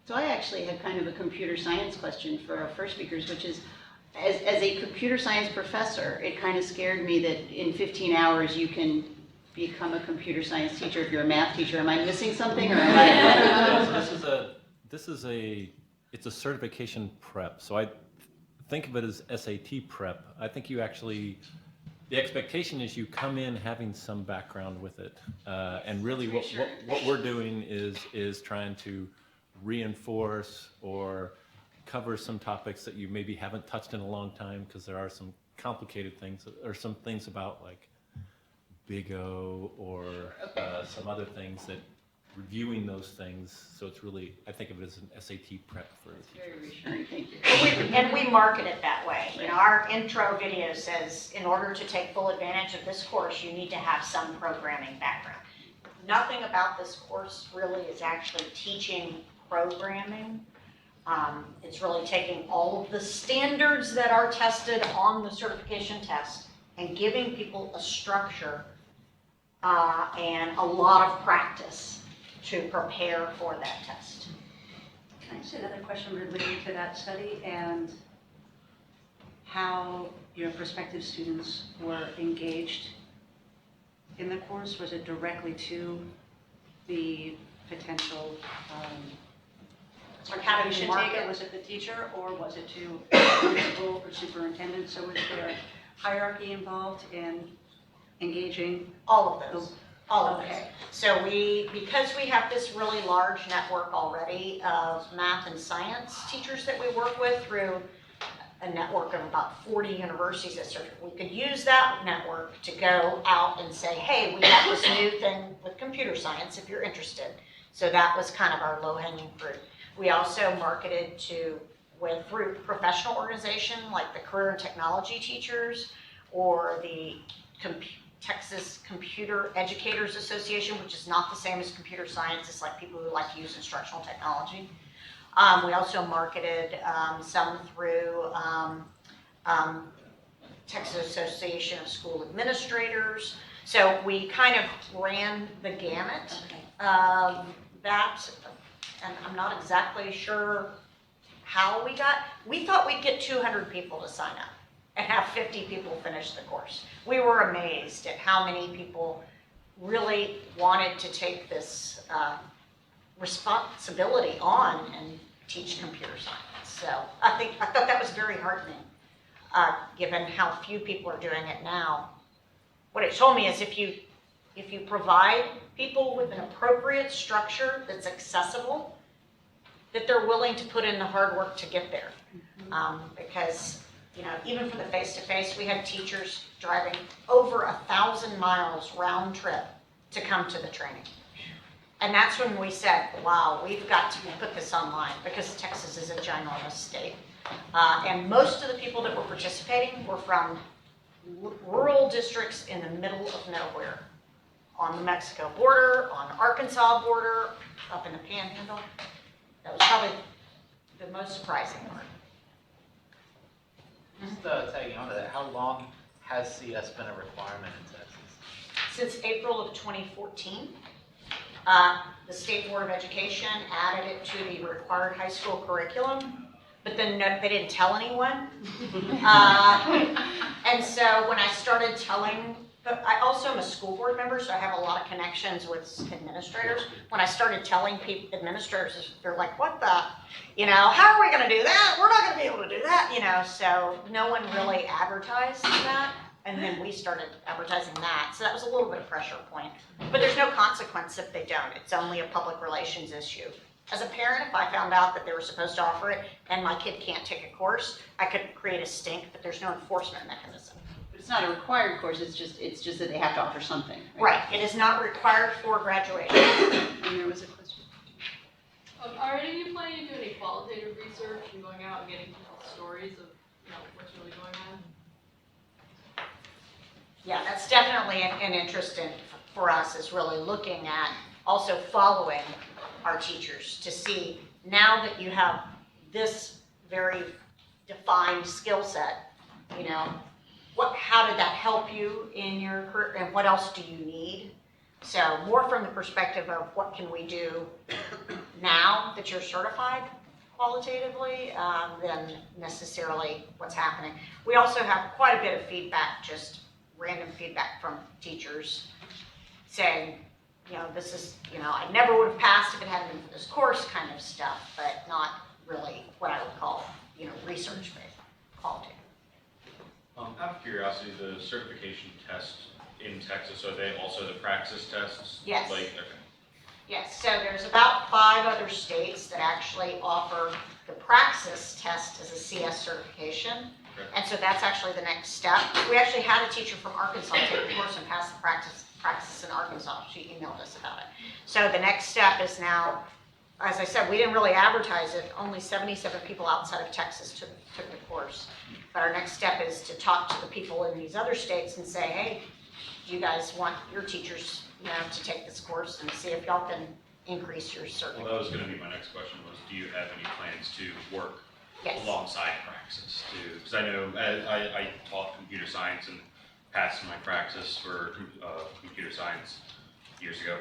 Speaker 1: So I actually had kind of a computer science question for our first speakers, which is, as a computer science professor, it kind of scared me that in 15 hours you can become a computer science teacher if you're a math teacher. Am I missing something, or am I?
Speaker 3: It's a certification prep. So I think of it as SAT prep. I think you actually, the expectation is you come in having some background with it, and really what we're doing is trying to reinforce or cover some topics that you maybe haven't touched in a long time, because there are some complicated things, or some things about like Big O or some other things, that reviewing those things. So it's really, I think of it as an SAT prep for a teacher.
Speaker 1: Very reassuring, thank you.
Speaker 2: And we market it that way. You know, our intro video says, in order to take full advantage of this course, you need to have some programming background. Nothing about this course really is actually teaching programming. It's really taking all of the standards that are tested on the certification test and giving people a structure and a lot of practice to prepare for that test.
Speaker 19: Can I ask another question related to that study and how your prospective students were engaged in the course? Was it directly to the potential certification taker? Was it the teacher, or was it to principal or superintendent? So was there hierarchy involved in engaging?
Speaker 2: All of those. All of those. So because we have this really large network already of math and science teachers that we work with through a network of about 40 universities that serve, we could use that network to go out and say, hey, we have this new thing with computer science if you're interested. So that was kind of our low-hanging fruit. We also marketed through professional organization like the Career and Technology Teachers or the Texas Computer Educators Association, which is not the same as computer science. It's like people who like to use instructional technology. We also marketed some through Texas Association of School Administrators. So we kind of ran the gamut of that, and I'm not exactly sure how we thought we'd get 200 people to sign up and have 50 people finish the course. We were amazed at how many people really wanted to take this responsibility on and teach computer science. So I thought that was very heartening, given how few people are doing it now. What it told me is if you provide people with an appropriate structure that's accessible, that they're willing to put in the hard work to get there. Because, you know, even for the face-to-face, we had teachers driving over 1,000 miles round trip to come to the training. And that's when we said, wow, we've got to put this online, because Texas is a ginormous state. And most of the people that were participating were from rural districts in the middle of nowhere, on the Mexico border, on the Arkansas border, up in the Panhandle. That was probably the most surprising part.
Speaker 20: Just tagging on to that, how long has CS been a requirement in Texas?
Speaker 2: Since April of 2014. The State Board of Education added it to the required high school curriculum, but then they didn't tell anyone. And so when I started telling, but I also am a school board member, so I have a lot of connections with administrators. When I started telling administrators, they're like, what the, you know, how are we gonna do that? We're not gonna be able to do that, you know, so no one really advertised that. and then we started advertising that, so that was a little bit of pressure point. But there's no consequence if they don't, it's only a public relations issue. As a parent, if I found out that they were supposed to offer it and my kid can't take a course, I could create a stink, but there's no enforcement mechanism.
Speaker 1: But it's not a required course, it's just that they have to offer something.
Speaker 2: Right, it is not required for graduation.
Speaker 1: And there was a question.
Speaker 5: Are any of you planning to do any qualitative research and going out and getting people's stories of, what's really going on?
Speaker 2: Yeah, that's definitely an interest for us, is really looking at, also following our teachers to see, now that you have this very defined skill set, how did that help you in your career, and what else do you need? So more from the perspective of what can we do now that you're certified qualitatively than necessarily what's happening. We also have quite a bit of feedback, just random feedback from teachers saying, this is, I never would have passed if it hadn't been for this course kind of stuff, but not really what I would call, research-based qualitative.
Speaker 18: Out of curiosity, the certification tests in Texas, are they also the praxis tests?
Speaker 2: Yes.
Speaker 18: Okay.
Speaker 2: Yes, so there's about 5 other states that actually offer the praxis test as a CS certification.
Speaker 18: Okay.
Speaker 2: And so that's actually the next step. We actually had a teacher from Arkansas take the course and pass the praxis in Arkansas. She emailed us about it. So the next step is now, as I said, we didn't really advertise it. Only 77 people outside of Texas took the course. But our next step is to talk to the people in these other states and say, hey, do you guys want your teachers, to take this course and see if y'all can increase your certificate?
Speaker 18: Well, that was going to be my next question, was do you have any plans to work
Speaker 2: Yes.
Speaker 18: alongside praxis? Because I know I taught computer science and passed my praxis for computer science years ago.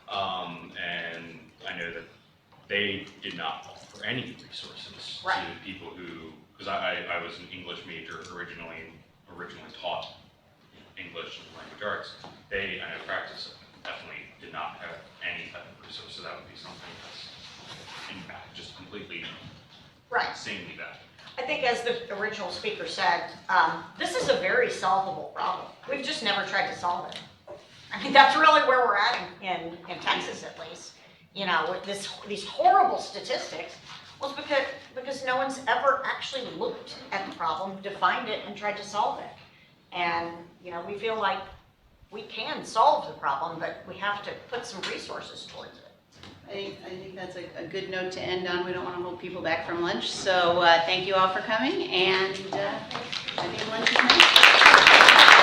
Speaker 18: And I know that they did not offer any resources
Speaker 2: Right.
Speaker 18: to people who, because I was an English major originally taught English and language arts. I know practice definitely did not have any type of resource, so that would be something that's just completely
Speaker 2: Right.
Speaker 18: insanely bad.
Speaker 2: I think, as the original speaker said, this is a very solvable problem. We've just never tried to solve it. I mean, that's really where we're at in Texas, at least. With these horrible statistics, was because no one's ever actually looked at the problem, defined it, and tried to solve it. And, we feel like we can solve the problem, but we have to put some resources towards it.
Speaker 1: I think that's a good note to end on. We don't want to hold people back from lunch. So thank you all for coming, and I think lunch is next.